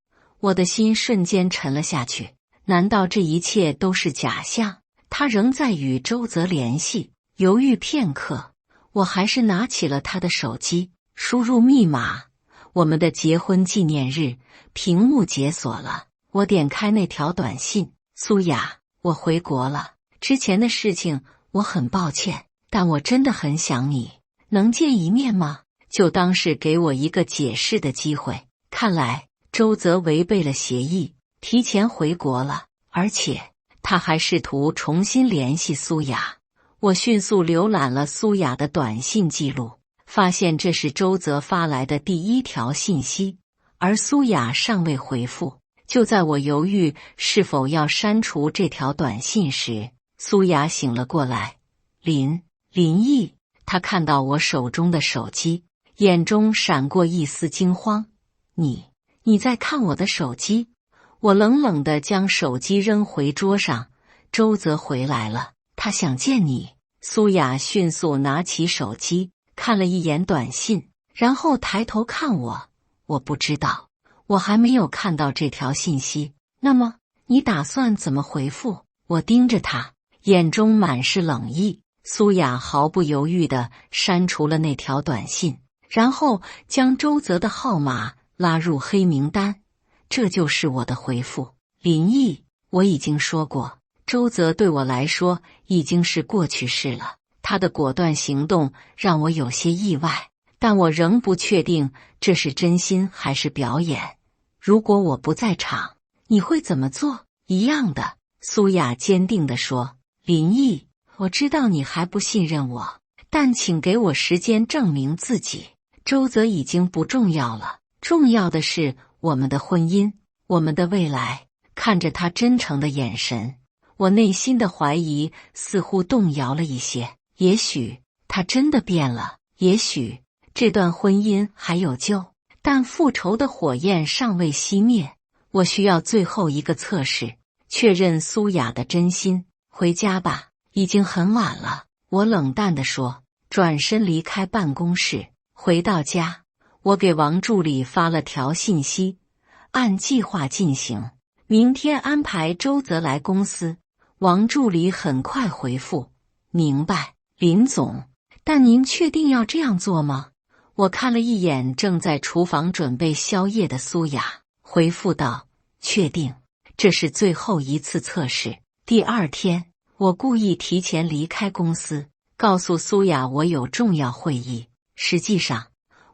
我的心瞬间沉了下去，难道这一切都是假象？他仍在与周泽联系。犹豫片刻，我还是拿起了他的手机，输入密码。我们的结婚纪念日，屏幕解锁了。我点开那条短信：苏雅，我回国了，之前的事情我很抱歉，但我真的很想你，能见一面吗？就当是给我一个解释的机会。看来周泽违背了协议，提前回国了，而且他还试图重新联系苏雅。我迅速浏览了苏雅的短信记录，发现这是周泽发来的第一条信息，而苏雅尚未回复。就在我犹豫是否要删除这条短信时，苏雅醒了过来。林毅，她看到我手中的手机，眼中闪过一丝惊慌。你在看我的手机？我冷冷地将手机扔回桌上。周泽回来了，他想见你。苏雅迅速拿起手机，看了一眼短信，然后抬头看我。我不知道，我还没有看到这条信息。那么，你打算怎么回复？我盯着他，眼中满是冷意。苏雅毫不犹豫地删除了那条短信，然后将周泽的号码拉入黑名单。这就是我的回复。林毅，我已经说过，周泽对我来说已经是过去式了。他的果断行动让我有些意外，但我仍不确定这是真心还是表演。如果我不在场，你会怎么做？一样的，苏雅坚定地说。林毅，我知道你还不信任我，但请给我时间证明自己。周泽已经不重要了，重要的是我们的婚姻，我们的未来。看着他真诚的眼神，我内心的怀疑似乎动摇了一些。也许他真的变了，也许这段婚姻还有救，但复仇的火焰尚未熄灭。我需要最后一个测试，确认苏雅的真心。回家吧，已经很晚了，我冷淡地说，转身离开办公室。回到家，我给王助理发了条信息，按计划进行，明天安排周泽来公司。王助理很快回复，明白，林总，但您确定要这样做吗？我看了一眼正在厨房准备宵夜的苏雅，回复道，确定，这是最后一次测试。第二天，我故意提前离开公司，告诉苏雅我有重要会议。实际上，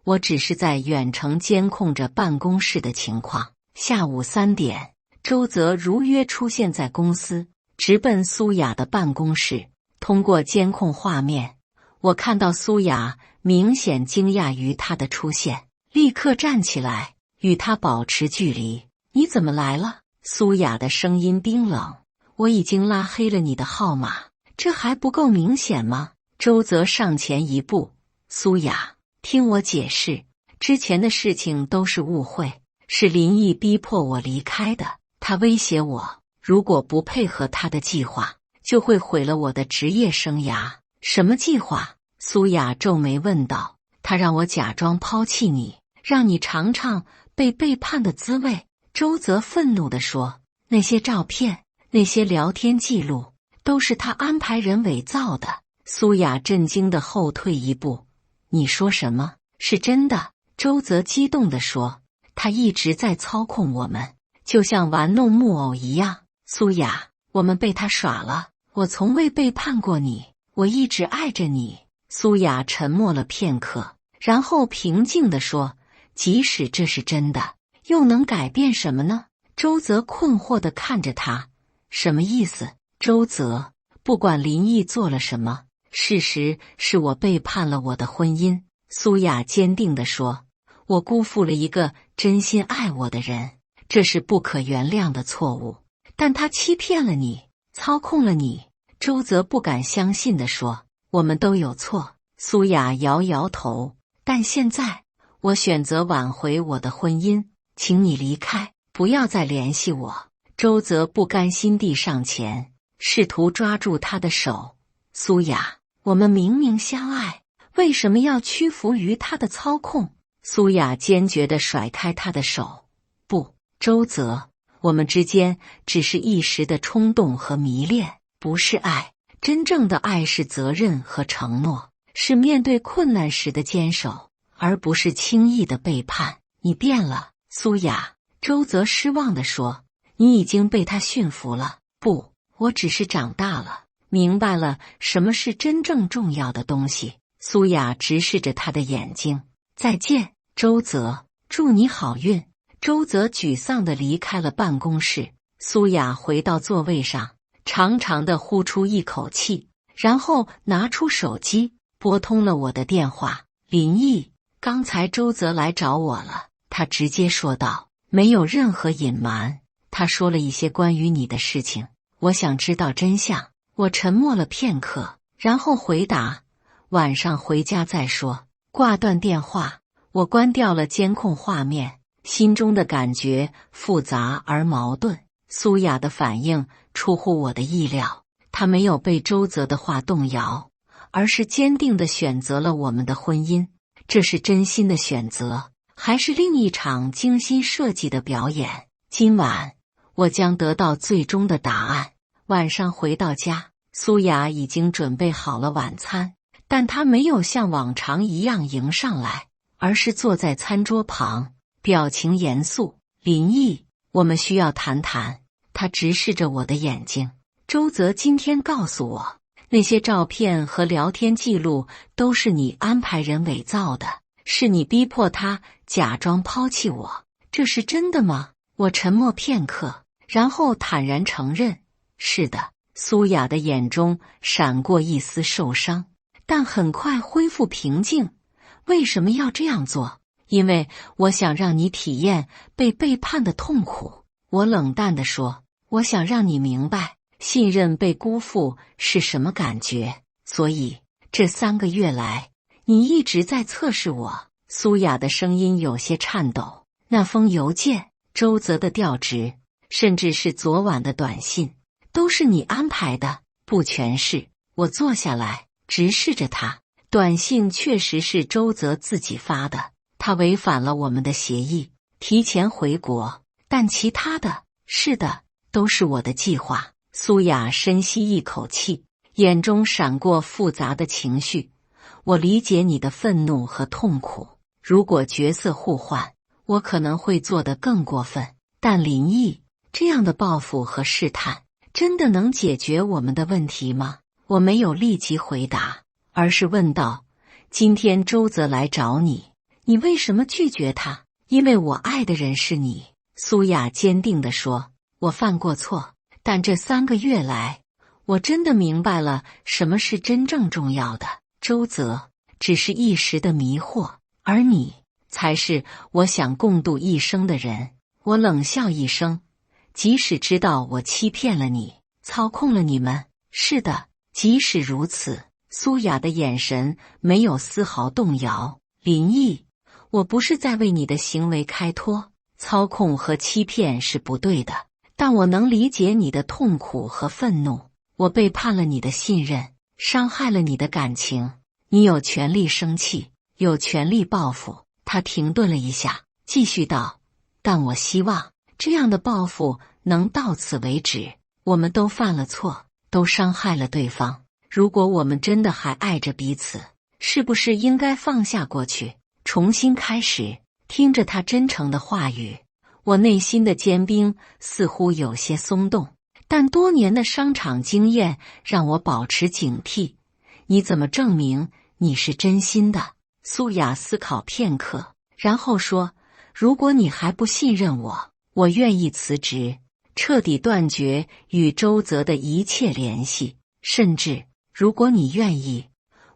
我只是在远程监控着办公室的情况。下午3点，周泽如约出现在公司，直奔苏雅的办公室。通过监控画面，我看到苏雅明显惊讶于他的出现，立刻站起来与他保持距离。你怎么来了？苏雅的声音冰冷。我已经拉黑了你的号码，这还不够明显吗？周泽上前一步，苏雅，听我解释，之前的事情都是误会，是林毅逼迫我离开的。他威胁我，如果不配合他的计划，就会毁了我的职业生涯。什么计划？苏雅皱眉问道。他让我假装抛弃你，让你尝尝被背叛的滋味。周泽愤怒地说，那些照片，那些聊天记录，都是他安排人伪造的。苏雅震惊地后退一步。你说什么？是真的？周泽激动地说，他一直在操控我们，就像玩弄木偶一样。苏雅，我们被他耍了，我从未背叛过你，我一直爱着你。苏雅沉默了片刻，然后平静地说，即使这是真的，又能改变什么呢？周泽困惑地看着他，什么意思？周泽，不管林毅做了什么，事实是我背叛了我的婚姻。苏雅坚定地说，我辜负了一个真心爱我的人，这是不可原谅的错误。但他欺骗了你，操控了你。周泽不敢相信地说，我们都有错。苏雅摇摇头，但现在我选择挽回我的婚姻，请你离开，不要再联系我。周泽不甘心地上前，试图抓住他的手。苏雅，我们明明相爱，为什么要屈服于他的操控？苏雅坚决地甩开他的手。不，周泽，我们之间只是一时的冲动和迷恋，不是爱。真正的爱是责任和承诺，是面对困难时的坚守，而不是轻易的背叛。你变了，苏雅。周泽失望地说，你已经被他驯服了。不，我只是长大了，明白了什么是真正重要的东西。苏雅直视着他的眼睛。再见，周泽，祝你好运。周泽沮丧地离开了办公室。苏雅回到座位上，长长地呼出一口气，然后拿出手机，拨通了我的电话。林毅，刚才周泽来找我了，他直接说道，没有任何隐瞒。他说了一些关于你的事情，我想知道真相。我沉默了片刻，然后回答，晚上回家再说。挂断电话，我关掉了监控画面，心中的感觉复杂而矛盾。苏雅的反应出乎我的意料，她没有被周泽的话动摇，而是坚定地选择了我们的婚姻。这是真心的选择，还是另一场精心设计的表演？今晚我将得到最终的答案。晚上回到家，苏雅已经准备好了晚餐，但她没有像往常一样迎上来，而是坐在餐桌旁，表情严肃。林毅，我们需要谈谈。他直视着我的眼睛。周泽今天告诉我，那些照片和聊天记录都是你安排人伪造的，是你逼迫他假装抛弃我，这是真的吗？我沉默片刻，然后坦然承认，是的。苏雅的眼中闪过一丝受伤，但很快恢复平静。为什么要这样做？因为我想让你体验被背叛的痛苦。我冷淡地说，我想让你明白信任被辜负是什么感觉。所以这3个月来，你一直在测试我。苏雅的声音有些颤抖。那封邮件，周泽的调职，甚至是昨晚的短信，都是你安排的。不全是。我坐下来，直视着他。短信确实是周泽自己发的，他违反了我们的协议，提前回国。但其他的，是的，都是我的计划。苏雅深吸一口气，眼中闪过复杂的情绪。我理解你的愤怒和痛苦，如果角色互换，我可能会做得更过分。但林毅，这样的报复和试探，真的能解决我们的问题吗？我没有立即回答，而是问道，今天周泽来找你，你为什么拒绝他？因为我爱的人是你。苏雅坚定地说，我犯过错，但这3个月来，我真的明白了什么是真正重要的。周泽只是一时的迷惑，而你才是我想共度一生的人。我冷笑一声，即使知道我欺骗了你，操控了你们，是的，即使如此。苏雅的眼神没有丝毫动摇。林毅，我不是在为你的行为开脱，操控和欺骗是不对的，但我能理解你的痛苦和愤怒。我背叛了你的信任，伤害了你的感情，你有权利生气，有权利报复。他停顿了一下，继续道：但我希望这样的报复能到此为止。我们都犯了错，都伤害了对方。如果我们真的还爱着彼此，是不是应该放下过去，重新开始？听着他真诚的话语，我内心的坚冰似乎有些松动，但多年的商场经验让我保持警惕。你怎么证明你是真心的？苏雅思考片刻，然后说：如果你还不信任我，我愿意辞职，彻底断绝与周泽的一切联系，甚至如果你愿意，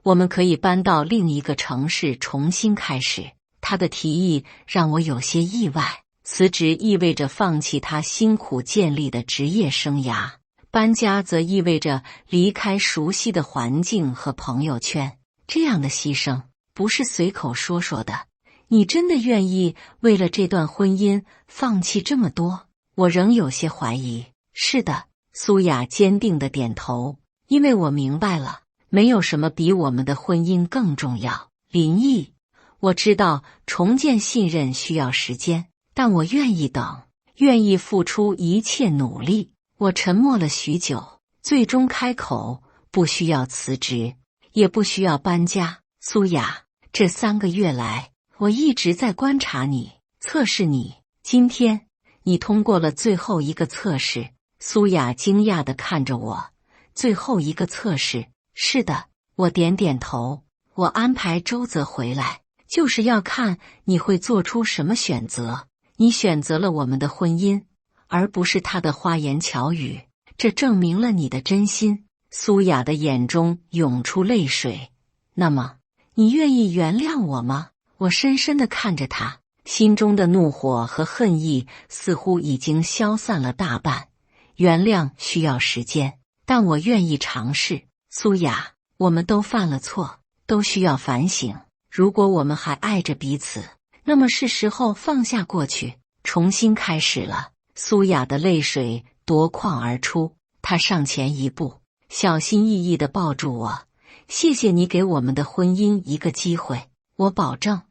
我们可以搬到另一个城市重新开始。他的提议让我有些意外，辞职意味着放弃他辛苦建立的职业生涯，搬家则意味着离开熟悉的环境和朋友圈。这样的牺牲不是随口说说的。你真的愿意为了这段婚姻放弃这么多？我仍有些怀疑。是的，苏雅坚定地点头，因为我明白了，没有什么比我们的婚姻更重要。林毅，我知道重建信任需要时间，但我愿意等，愿意付出一切努力。我沉默了许久，最终开口：不需要辞职，也不需要搬家。苏雅，这3个月来，我一直在观察你，测试你。今天，你通过了最后一个测试。苏雅惊讶地看着我。最后一个测试？是的，我点点头。我安排周泽回来，就是要看你会做出什么选择。你选择了我们的婚姻，而不是他的花言巧语，这证明了你的真心。苏雅的眼中涌出泪水。那么，你愿意原谅我吗？我深深地看着他，心中的怒火和恨意似乎已经消散了大半。原谅需要时间，但我愿意尝试。苏雅，我们都犯了错，都需要反省。如果我们还爱着彼此，那么是时候放下过去，重新开始了。苏雅的泪水夺眶而出，她上前一步，小心翼翼地抱住我。谢谢你给我们的婚姻一个机会，我保证，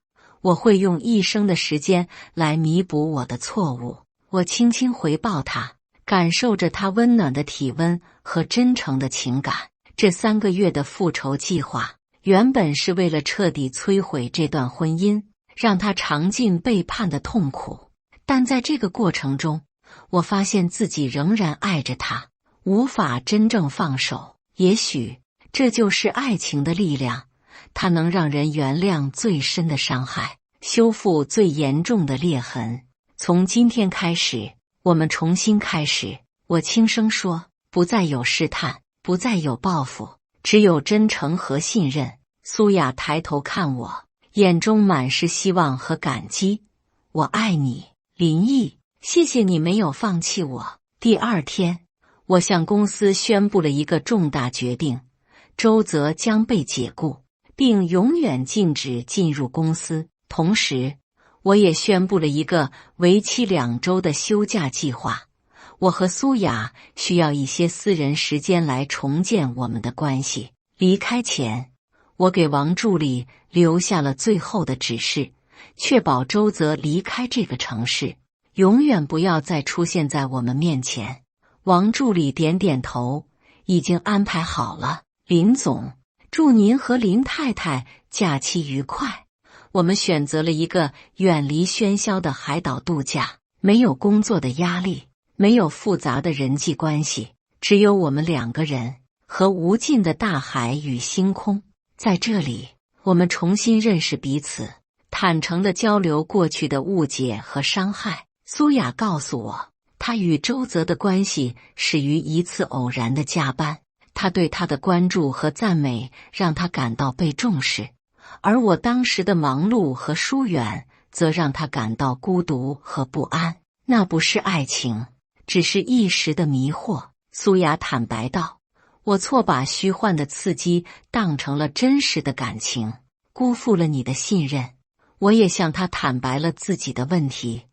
我会用一生的时间来弥补我的错误。我轻轻回抱他，感受着他温暖的体温和真诚的情感。这3个月的复仇计划，原本是为了彻底摧毁这段婚姻，让他尝尽背叛的痛苦。但在这个过程中，我发现自己仍然爱着他，无法真正放手。也许这就是爱情的力量，它能让人原谅最深的伤害，修复最严重的裂痕。从今天开始，我们重新开始。我轻声说，不再有试探，不再有报复，只有真诚和信任。苏雅抬头看我，眼中满是希望和感激。我爱你，林毅，谢谢你没有放弃我。第2天，我向公司宣布了一个重大决定：周泽将被解雇，并永远禁止进入公司。同时，我也宣布了一个为期2周的休假计划。我和苏雅需要一些私人时间来重建我们的关系。离开前，我给王助理留下了最后的指示，确保周泽离开这个城市，永远不要再出现在我们面前。王助理点点头，已经安排好了。林总，祝您和林太太假期愉快。我们选择了一个远离喧嚣的海岛度假，没有工作的压力，没有复杂的人际关系，只有我们2个人和无尽的大海与星空。在这里，我们重新认识彼此，坦诚地交流过去的误解和伤害。苏雅告诉我，她与周泽的关系始于一次偶然的加班，他对她的关注和赞美让她感到被重视，而我当时的忙碌和疏远则让她感到孤独和不安。那不是爱情，只是一时的迷惑。苏雅坦白道，我错把虚幻的刺激当成了真实的感情，辜负了你的信任。我也向他坦白了自己的问题。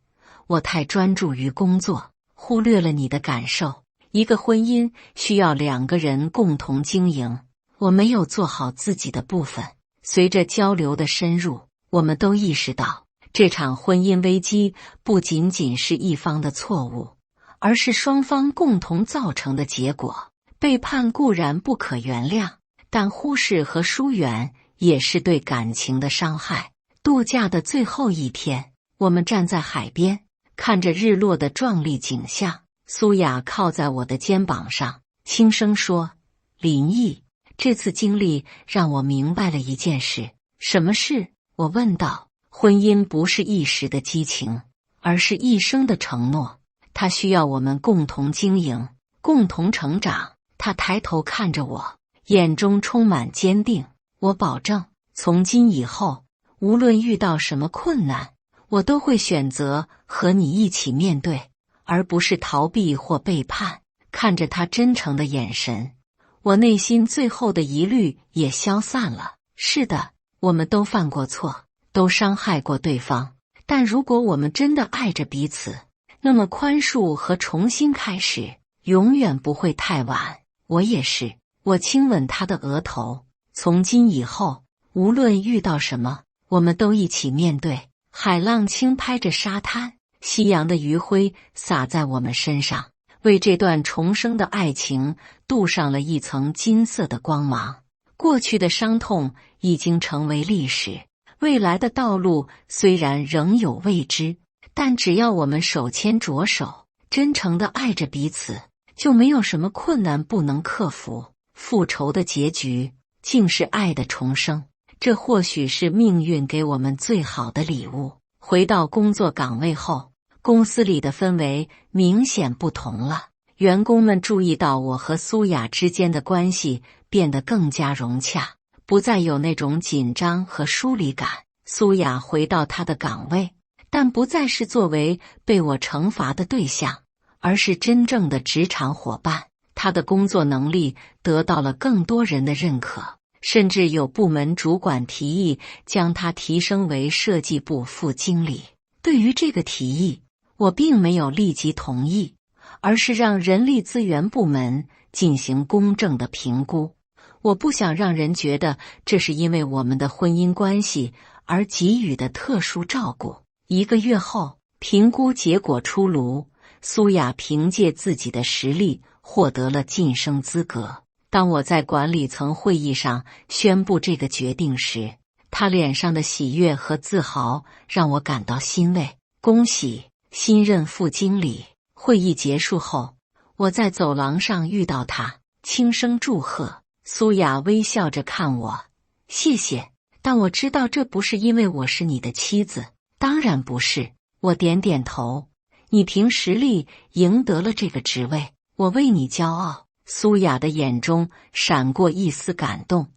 我太专注于工作，忽略了你的感受。一个婚姻需要2个人共同经营，我没有做好自己的部分。随着交流的深入，我们都意识到，这场婚姻危机不仅仅是一方的错误，而是双方共同造成的结果。背叛固然不可原谅，但忽视和疏远也是对感情的伤害。度假的最后一天，我们站在海边，看着日落的壮丽景象。苏雅靠在我的肩膀上，轻声说：“林毅，这次经历让我明白了一件事。”“什么事？”我问道。“婚姻不是一时的激情，而是一生的承诺。它需要我们共同经营，共同成长。”他抬头看着我，眼中充满坚定。“我保证，从今以后，无论遇到什么困难，我都会选择和你一起面对，而不是逃避或背叛。”看着他真诚的眼神，我内心最后的疑虑也消散了。是的，我们都犯过错，都伤害过对方，但如果我们真的爱着彼此，那么宽恕和重新开始永远不会太晚。我也是。我亲吻他的额头。从今以后，无论遇到什么，我们都一起面对。海浪轻拍着沙滩，夕阳的余晖洒在我们身上，为这段重生的爱情镀上了一层金色的光芒。过去的伤痛已经成为历史，未来的道路虽然仍有未知，但只要我们手牵着手，真诚地爱着彼此，就没有什么困难不能克服。复仇的结局竟是爱的重生，这或许是命运给我们最好的礼物。回到工作岗位后，公司里的氛围明显不同了。员工们注意到我和苏雅之间的关系变得更加融洽，不再有那种紧张和疏离感。苏雅回到她的岗位，但不再是作为被我惩罚的对象，而是真正的职场伙伴。她的工作能力得到了更多人的认可，甚至有部门主管提议将她提升为设计部副经理。对于这个提议，我并没有立即同意，而是让人力资源部门进行公正的评估。我不想让人觉得这是因为我们的婚姻关系而给予的特殊照顾。1个月后，评估结果出炉，苏雅凭借自己的实力获得了晋升资格。当我在管理层会议上宣布这个决定时，她脸上的喜悦和自豪让我感到欣慰。恭喜新任副经理！会议结束后，我在走廊上遇到她，轻声祝贺。苏雅微笑着看我，谢谢，但我知道这不是因为我是你的妻子。当然不是，我点点头。你凭实力赢得了这个职位，我为你骄傲。苏雅的眼中闪过一丝感动，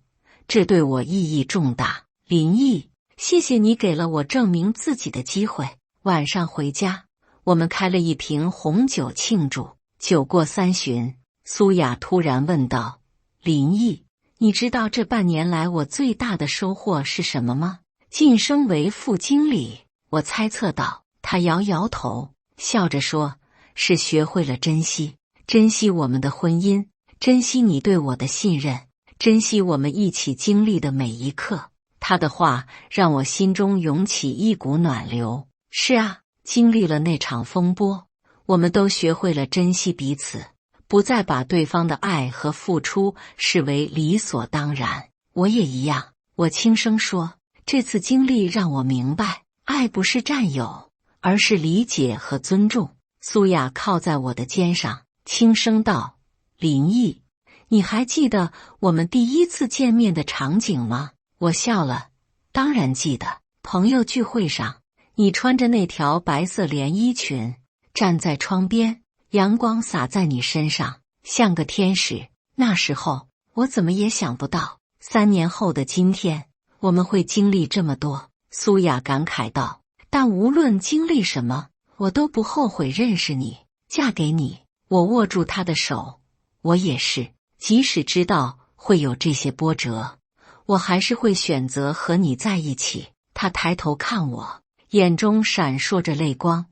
这对我意义重大。林毅，谢谢你给了我证明自己的机会。晚上回家，我们开了一瓶红酒庆祝。酒过3巡，苏雅突然问道：“林毅，你知道这半年来我最大的收获是什么吗？”“晋升为副经理。”我猜测道。他摇摇头，笑着说：“是学会了珍惜，珍惜我们的婚姻，珍惜你对我的信任，珍惜我们一起经历的每一刻。”他的话让我心中涌起一股暖流。是啊，经历了那场风波，我们都学会了珍惜彼此，不再把对方的爱和付出视为理所当然。我也一样，我轻声说，这次经历让我明白，爱不是占有，而是理解和尊重。苏雅靠在我的肩上，轻声道：“林毅，你还记得我们第一次见面的场景吗？”我笑了，当然记得。朋友聚会上，你穿着那条白色连衣裙，站在窗边，阳光洒在你身上，像个天使。那时候，我怎么也想不到，3年后的今天，我们会经历这么多。苏雅感慨道。但无论经历什么，我都不后悔认识你，嫁给你。我握住她的手，我也是，即使知道会有这些波折，我还是会选择和你在一起。他抬头看我，眼中闪烁着泪光。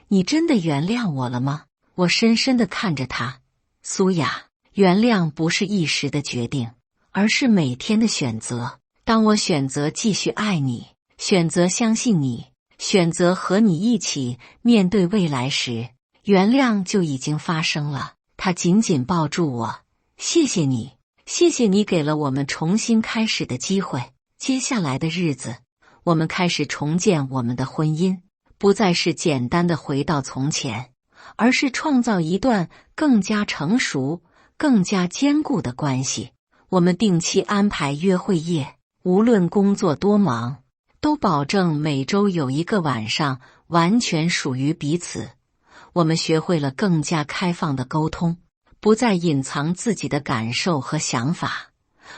你真的原谅我了吗？我深深地看着他。苏雅，原谅不是一时的决定，而是每天的选择。当我选择继续爱你，选择相信你，选择和你一起面对未来时，原谅就已经发生了。他紧紧抱住我，谢谢你，谢谢你给了我们重新开始的机会。接下来的日子，我们开始重建我们的婚姻，不再是简单的回到从前，而是创造一段更加成熟、更加坚固的关系。我们定期安排约会夜，无论工作多忙，都保证每周有一个晚上完全属于彼此。我们学会了更加开放的沟通，不再隐藏自己的感受和想法。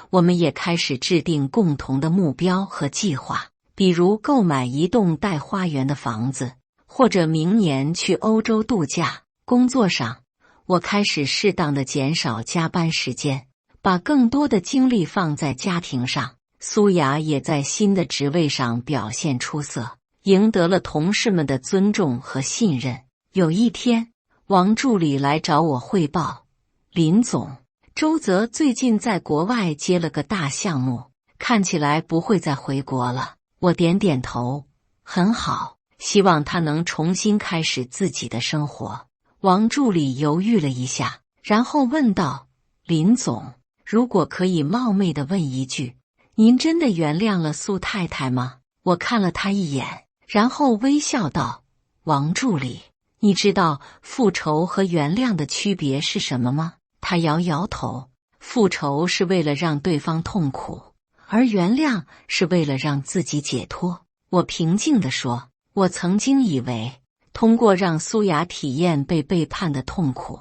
我们也开始制定共同的目标和计划，比如购买一栋带花园的房子，或者明年去欧洲度假。工作上，我开始适当的减少加班时间，把更多的精力放在家庭上。苏雅也在新的职位上表现出色，赢得了同事们的尊重和信任。有一天，王助理来找我汇报，林总，周泽最近在国外接了个大项目，看起来不会再回国了。我点点头，很好，希望他能重新开始自己的生活。王助理犹豫了一下，然后问道，林总，如果可以冒昧地问一句，您真的原谅了苏太太吗？我看了他一眼，然后微笑道，王助理，你知道复仇和原谅的区别是什么吗？他摇摇头，复仇是为了让对方痛苦，而原谅是为了让自己解脱。我平静地说，我曾经以为通过让苏雅体验被背叛的痛苦，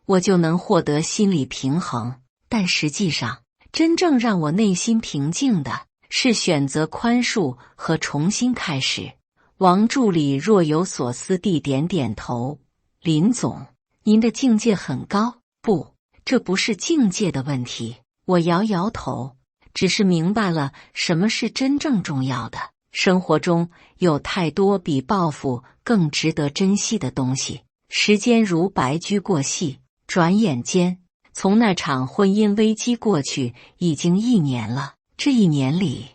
我就能获得心理平衡，但实际上真正让我内心平静的是选择宽恕和重新开始。王助理若有所思地点点头，林总，您的境界很高。不，这不是境界的问题。我摇摇头，只是明白了什么是真正重要的。生活中有太多比报复更值得珍惜的东西。时间如白驹过隙，转眼间，从那场婚姻危机过去已经1年了。这1年里，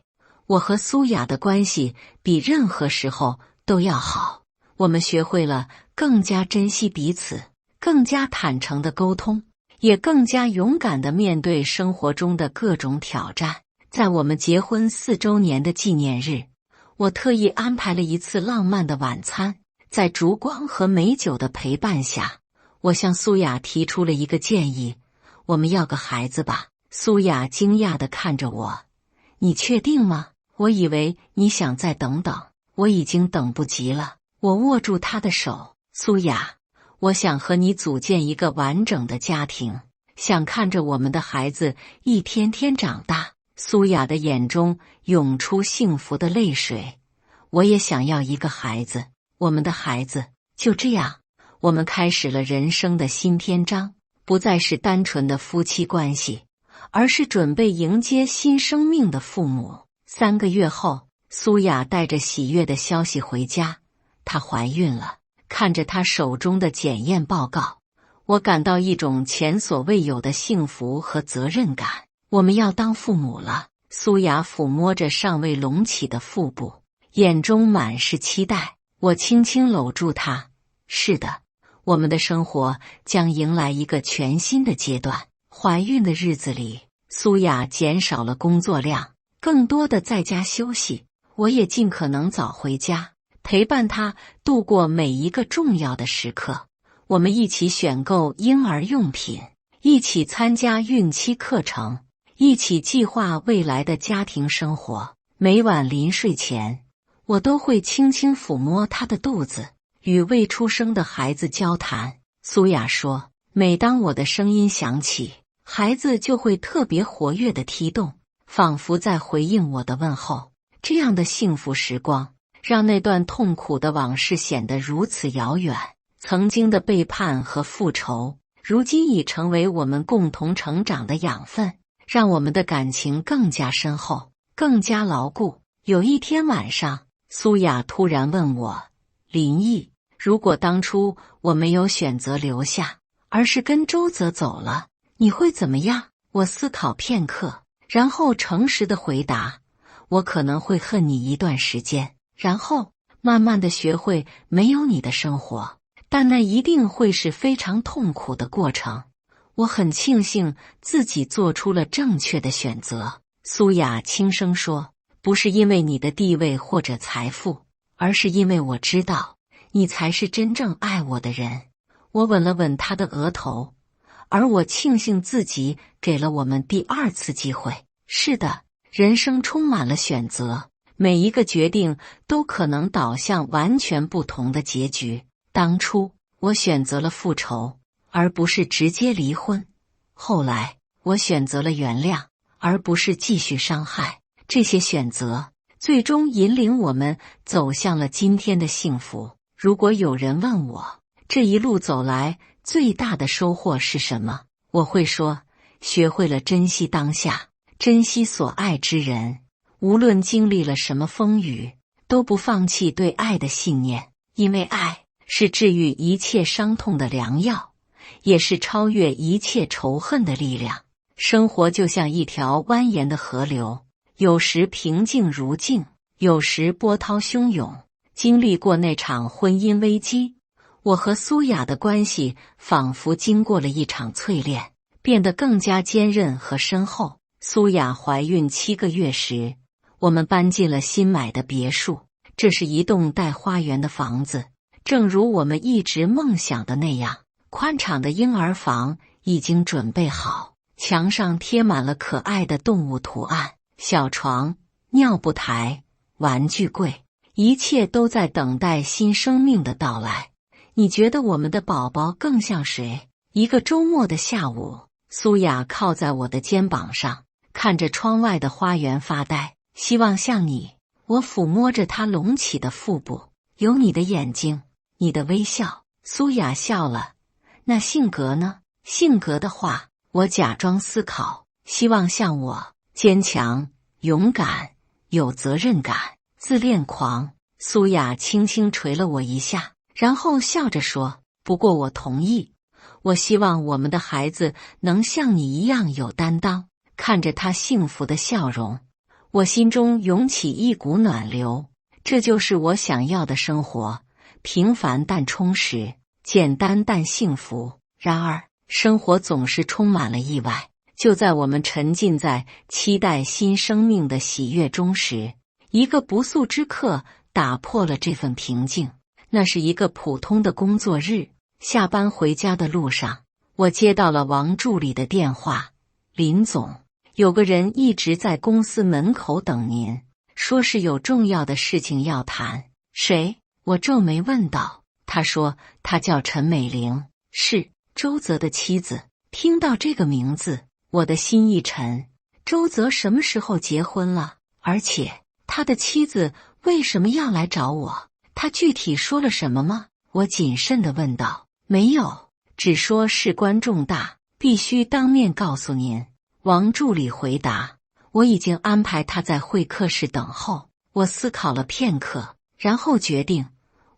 我和苏雅的关系比任何时候都要好。我们学会了更加珍惜彼此，更加坦诚的沟通，也更加勇敢地面对生活中的各种挑战。在我们结婚4周年的纪念日，我特意安排了一次浪漫的晚餐。在烛光和美酒的陪伴下，我向苏雅提出了一个建议，我们要个孩子吧。苏雅惊讶地看着我，你确定吗？我以为你想再等等。我已经等不及了。我握住她的手，苏雅，我想和你组建一个完整的家庭，想看着我们的孩子一天天长大。苏雅的眼中涌出幸福的泪水。我也想要一个孩子，我们的孩子。就这样，我们开始了人生的新篇章，不再是单纯的夫妻关系，而是准备迎接新生命的父母。3个月后，苏雅带着喜悦的消息回家，她怀孕了。看着她手中的检验报告，我感到一种前所未有的幸福和责任感。我们要当父母了。苏雅抚摸着尚未隆起的腹部，眼中满是期待。我轻轻搂住她，是的，我们的生活将迎来一个全新的阶段。怀孕的日子里，苏雅减少了工作量，更多的在家休息。我也尽可能早回家，陪伴她度过每一个重要的时刻。我们一起选购婴儿用品，一起参加孕期课程，一起计划未来的家庭生活。每晚临睡前，我都会轻轻抚摸她的肚子，与未出生的孩子交谈。苏雅说，每当我的声音响起，孩子就会特别活跃地踢动，仿佛在回应我的问候。这样的幸福时光，让那段痛苦的往事显得如此遥远。曾经的背叛和复仇，如今已成为我们共同成长的养分，让我们的感情更加深厚，更加牢固。有一天晚上，苏雅突然问我：“林毅，如果当初我没有选择留下，而是跟周泽走了，你会怎么样？”我思考片刻，然后诚实的回答：“我可能会恨你一段时间，然后慢慢的学会没有你的生活，但那一定会是非常痛苦的过程。我很庆幸自己做出了正确的选择。”苏雅轻声说：“不是因为你的地位或者财富，而是因为我知道你才是真正爱我的人。”我吻了吻她的额头，而我庆幸自己给了我们第二次机会。是的，人生充满了选择，每一个决定都可能导向完全不同的结局。当初我选择了复仇，而不是直接离婚。后来我选择了原谅，而不是继续伤害。这些选择最终引领我们走向了今天的幸福。如果有人问我，这一路走来最大的收获是什么？我会说，学会了珍惜当下，珍惜所爱之人，无论经历了什么风雨，都不放弃对爱的信念，因为爱是治愈一切伤痛的良药，也是超越一切仇恨的力量。生活就像一条蜿蜒的河流，有时平静如镜，有时波涛汹涌。经历过那场婚姻危机，我和苏雅的关系仿佛经过了一场淬炼，变得更加坚韧和深厚。苏雅怀孕7个月时，我们搬进了新买的别墅，这是一栋带花园的房子，正如我们一直梦想的那样。宽敞的婴儿房已经准备好，墙上贴满了可爱的动物图案，小床、尿布台、玩具柜，一切都在等待新生命的到来。你觉得我们的宝宝更像谁？一个周末的下午，苏雅靠在我的肩膀上，看着窗外的花园发呆。希望像你。我抚摸着她隆起的腹部，有你的眼睛，你的微笑。苏雅笑了。那性格呢？性格的话，我假装思考，希望像我，坚强、勇敢、有责任感、自恋狂。苏雅轻轻捶了我一下，然后笑着说：“不过我同意，我希望我们的孩子能像你一样有担当。”看着他幸福的笑容，我心中涌起一股暖流。这就是我想要的生活，平凡但充实，简单但幸福。然而，生活总是充满了意外。就在我们沉浸在期待新生命的喜悦中时，一个不速之客打破了这份平静。那是一个普通的工作日，下班回家的路上，我接到了王助理的电话：“林总，有个人一直在公司门口等您，说是有重要的事情要谈。”“谁？”我皱眉问道。他说他叫陈美玲，是周泽的妻子。听到这个名字，我的心一沉。周泽什么时候结婚了？而且他的妻子为什么要来找我？他具体说了什么吗？我谨慎地问道。没有，只说事关重大，必须当面告诉您。王助理回答。我已经安排他在会客室等候。我思考了片刻，然后决定，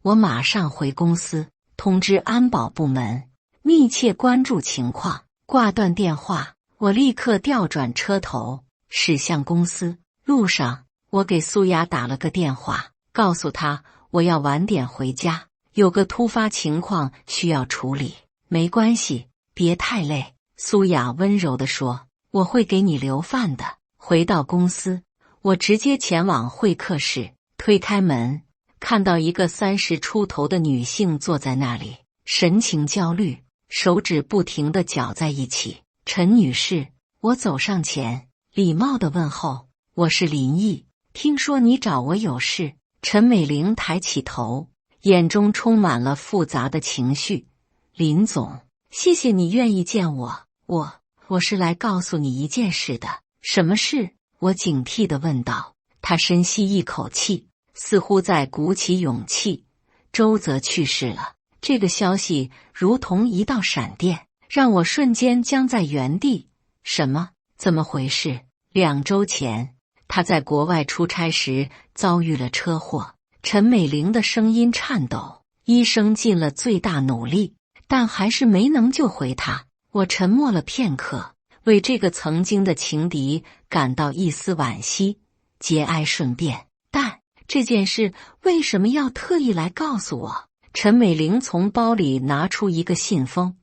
我马上回公司，通知安保部门，密切关注情况。挂断电话，我立刻调转车头，驶向公司。路上，我给苏雅打了个电话，告诉她我要晚点回家，有个突发情况需要处理。没关系，别太累。苏雅温柔地说，我会给你留饭的。回到公司，我直接前往会客室，推开门，看到一个30出头的女性坐在那里，神情焦虑，手指不停地搅在一起。陈女士，我走上前，礼貌地问候，我是林毅，听说你找我有事。陈美玲抬起头，眼中充满了复杂的情绪。林总，谢谢你愿意见我，我是来告诉你一件事的。什么事？我警惕地问道。他深吸一口气，似乎在鼓起勇气。周泽去世了。这个消息如同一道闪电，让我瞬间僵在原地。什么？怎么回事？2周前，他在国外出差时遭遇了车祸。陈美玲的声音颤抖，医生尽了最大努力，但还是没能救回他。我沉默了片刻，为这个曾经的情敌感到一丝惋惜，节哀顺变。但这件事为什么要特意来告诉我？陈美玲从包里拿出一个信封，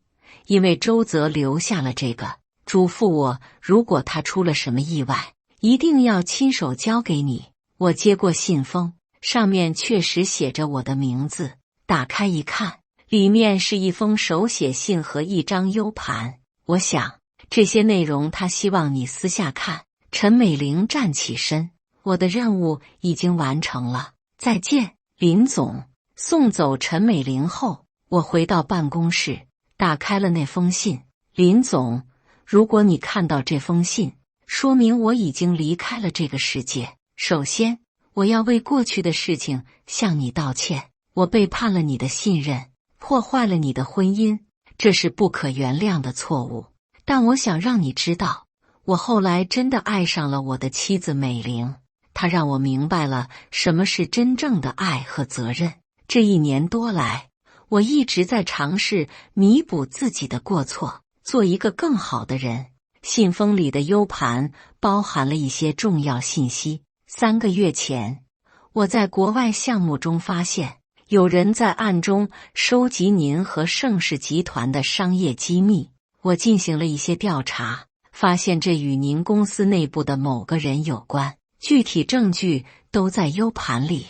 因为周泽留下了这个，嘱咐我如果他出了什么意外，一定要亲手交给你。我接过信封，上面确实写着我的名字。打开一看，里面是一封手写信和一张 U 盘。我想这些内容他希望你私下看。陈美玲站起身，我的任务已经完成了，再见，林总。送走陈美玲后，我回到办公室，打开了那封信。林总，如果你看到这封信，说明我已经离开了这个世界。首先，我要为过去的事情向你道歉。我背叛了你的信任，破坏了你的婚姻，这是不可原谅的错误。但我想让你知道，我后来真的爱上了我的妻子美玲，她让我明白了什么是真正的爱和责任。这1年多来，我一直在尝试弥补自己的过错，做一个更好的人。信封里的 U 盘包含了一些重要信息。3个月前，我在国外项目中发现，有人在暗中收集您和盛世集团的商业机密。我进行了一些调查，发现这与您公司内部的某个人有关，具体证据都在 U 盘里。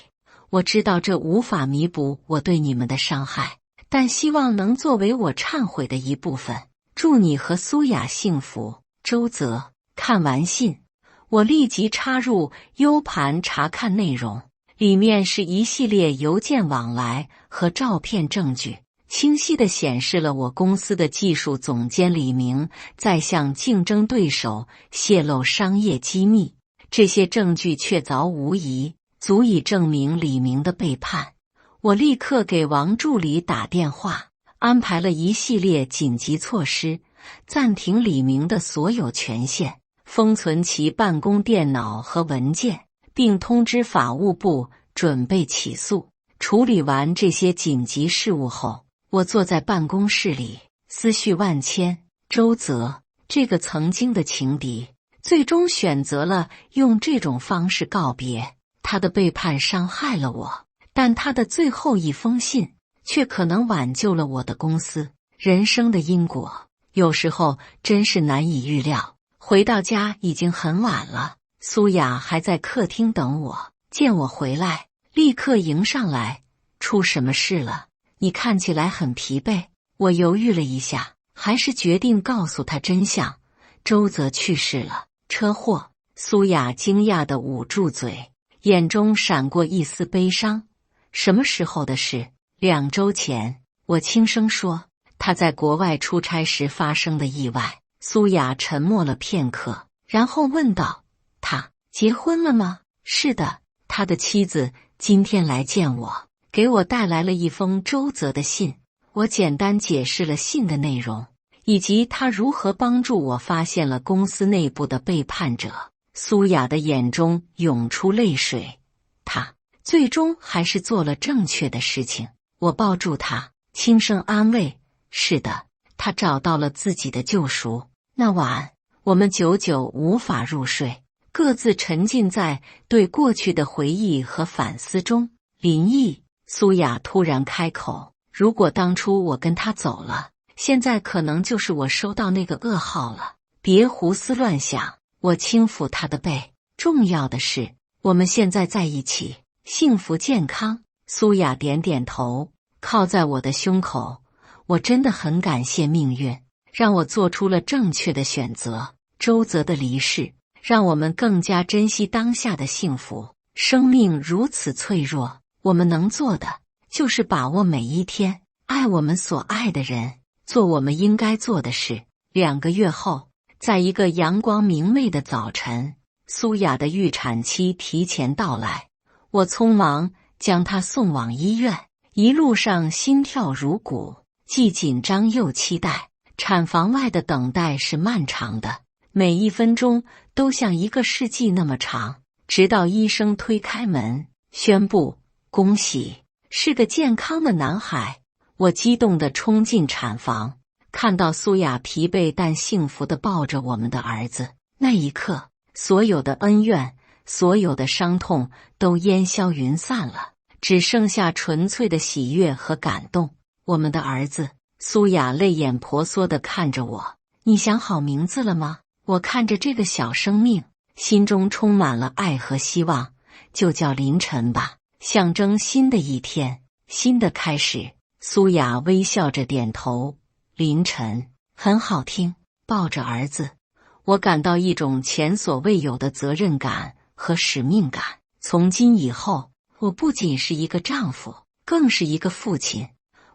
我知道这无法弥补我对你们的伤害，但希望能作为我忏悔的一部分。祝你和苏雅幸福，周泽。看完信，我立即插入 U 盘查看内容，里面是一系列邮件往来和照片证据，清晰地显示了我公司的技术总监李明在向竞争对手泄露商业机密。这些证据确凿无疑，足以证明李明的背叛。我立刻给王助理打电话，安排了一系列紧急措施，暂停李明的所有权限，封存其办公电脑和文件，并通知法务部准备起诉。处理完这些紧急事务后，我坐在办公室里，思绪万千。周泽，这个曾经的情敌，最终选择了用这种方式告别。他的背叛伤害了我，但他的最后一封信却可能挽救了我的公司。人生的因果有时候真是难以预料。回到家已经很晚了，苏雅还在客厅等我，见我回来，立刻迎上来。出什么事了？你看起来很疲惫。我犹豫了一下，还是决定告诉他真相。周泽去世了，车祸。苏雅惊讶地捂住嘴，眼中闪过一丝悲伤。什么时候的事？2周前，我轻声说，他在国外出差时发生的意外。苏雅沉默了片刻，然后问道，他结婚了吗？是的，他的妻子今天来见我，给我带来了一封周泽的信。我简单解释了信的内容，以及他如何帮助我发现了公司内部的背叛者。苏雅的眼中涌出泪水，他最终还是做了正确的事情。我抱住他，轻声安慰，是的，他找到了自己的救赎。那晚，我们久久无法入睡，各自沉浸在对过去的回忆和反思中。林毅，苏雅突然开口，如果当初我跟他走了，现在可能就是我收到那个噩耗了。别胡思乱想。我轻抚他的背，重要的是，我们现在在一起，幸福健康。苏雅点点头，靠在我的胸口。我真的很感谢命运，让我做出了正确的选择。周泽的离世，让我们更加珍惜当下的幸福。生命如此脆弱，我们能做的就是把握每一天，爱我们所爱的人，做我们应该做的事。2个月后，在一个阳光明媚的早晨，苏雅的预产期提前到来。我匆忙将她送往医院，一路上心跳如鼓，既紧张又期待。产房外的等待是漫长的，每1分钟都像1个世纪那么长。直到医生推开门，宣布恭喜，是个健康的男孩。我激动地冲进产房，看到苏雅疲惫但幸福地抱着我们的儿子。那一刻，所有的恩怨，所有的伤痛都烟消云散了，只剩下纯粹的喜悦和感动。我们的儿子，苏雅泪眼婆娑地看着我，你想好名字了吗？我看着这个小生命，心中充满了爱和希望，就叫凌晨吧，象征新的一天，新的开始。苏雅微笑着点头，凌晨，很好听。抱着儿子，我感到一种前所未有的责任感和使命感。从今以后，我不仅是一个丈夫，更是一个父亲。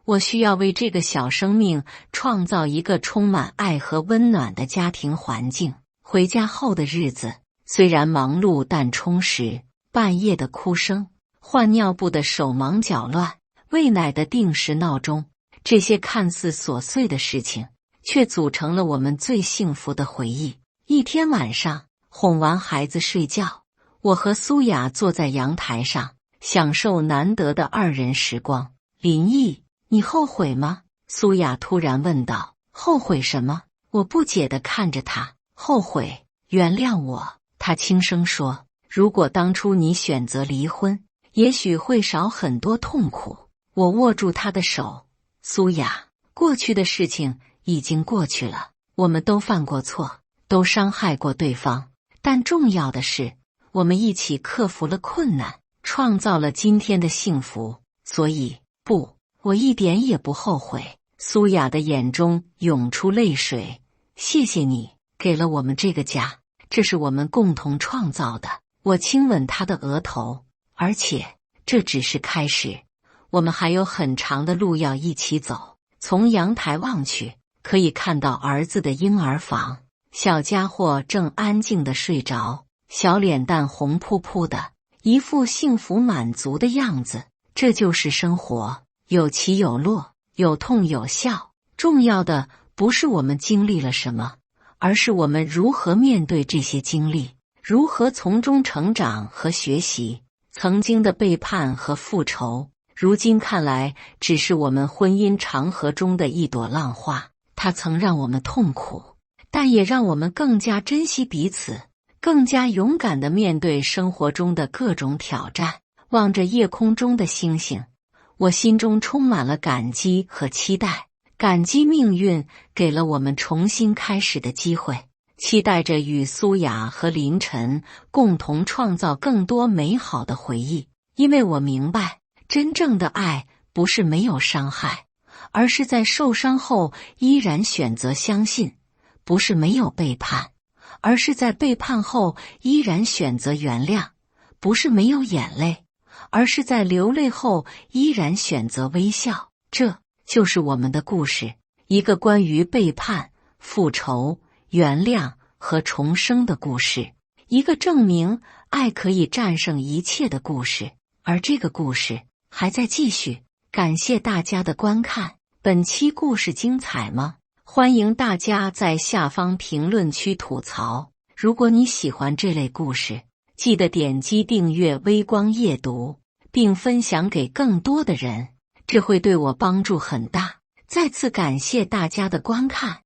我需要为这个小生命创造一个充满爱和温暖的家庭环境。回家后的日子虽然忙碌但充实，半夜的哭声，换尿布的手忙脚乱，喂奶的定时闹钟，这些看似琐碎的事情，却组成了我们最幸福的回忆。一天晚上，哄完孩子睡觉，我和苏雅坐在阳台上，享受难得的二人时光。林毅，你后悔吗？苏雅突然问道。后悔什么？我不解地看着她。后悔，原谅我。她轻声说，如果当初你选择离婚，也许会少很多痛苦。我握住她的手，苏雅，过去的事情已经过去了，我们都犯过错，都伤害过对方，但重要的是，我们一起克服了困难，创造了今天的幸福。所以，不，我一点也不后悔。苏雅的眼中涌出泪水。谢谢你，给了我们这个家，这是我们共同创造的。我亲吻她的额头，而且这只是开始，我们还有很长的路要一起走。从阳台望去，可以看到儿子的婴儿房，小家伙正安静地睡着，小脸蛋红扑扑的，一副幸福满足的样子。这就是生活，有起有落，有痛有笑。重要的不是我们经历了什么，而是我们如何面对这些经历，如何从中成长和学习。曾经的背叛和复仇，如今看来只是我们婚姻长河中的一朵浪花。它曾让我们痛苦，但也让我们更加珍惜彼此，更加勇敢地面对生活中的各种挑战。望着夜空中的星星，我心中充满了感激和期待。感激命运给了我们重新开始的机会，期待着与苏雅和林晨共同创造更多美好的回忆。因为我明白，真正的爱不是没有伤害，而是在受伤后依然选择相信；不是没有背叛，而是在背叛后依然选择原谅；不是没有眼泪，而是在流泪后依然选择微笑。这就是我们的故事，一个关于背叛、复仇、原谅和重生的故事，一个证明爱可以战胜一切的故事。而这个故事还在继续。感谢大家的观看，本期故事精彩吗？欢迎大家在下方评论区吐槽。如果你喜欢这类故事，记得点击订阅微光夜读，并分享给更多的人，这会对我帮助很大。再次感谢大家的观看。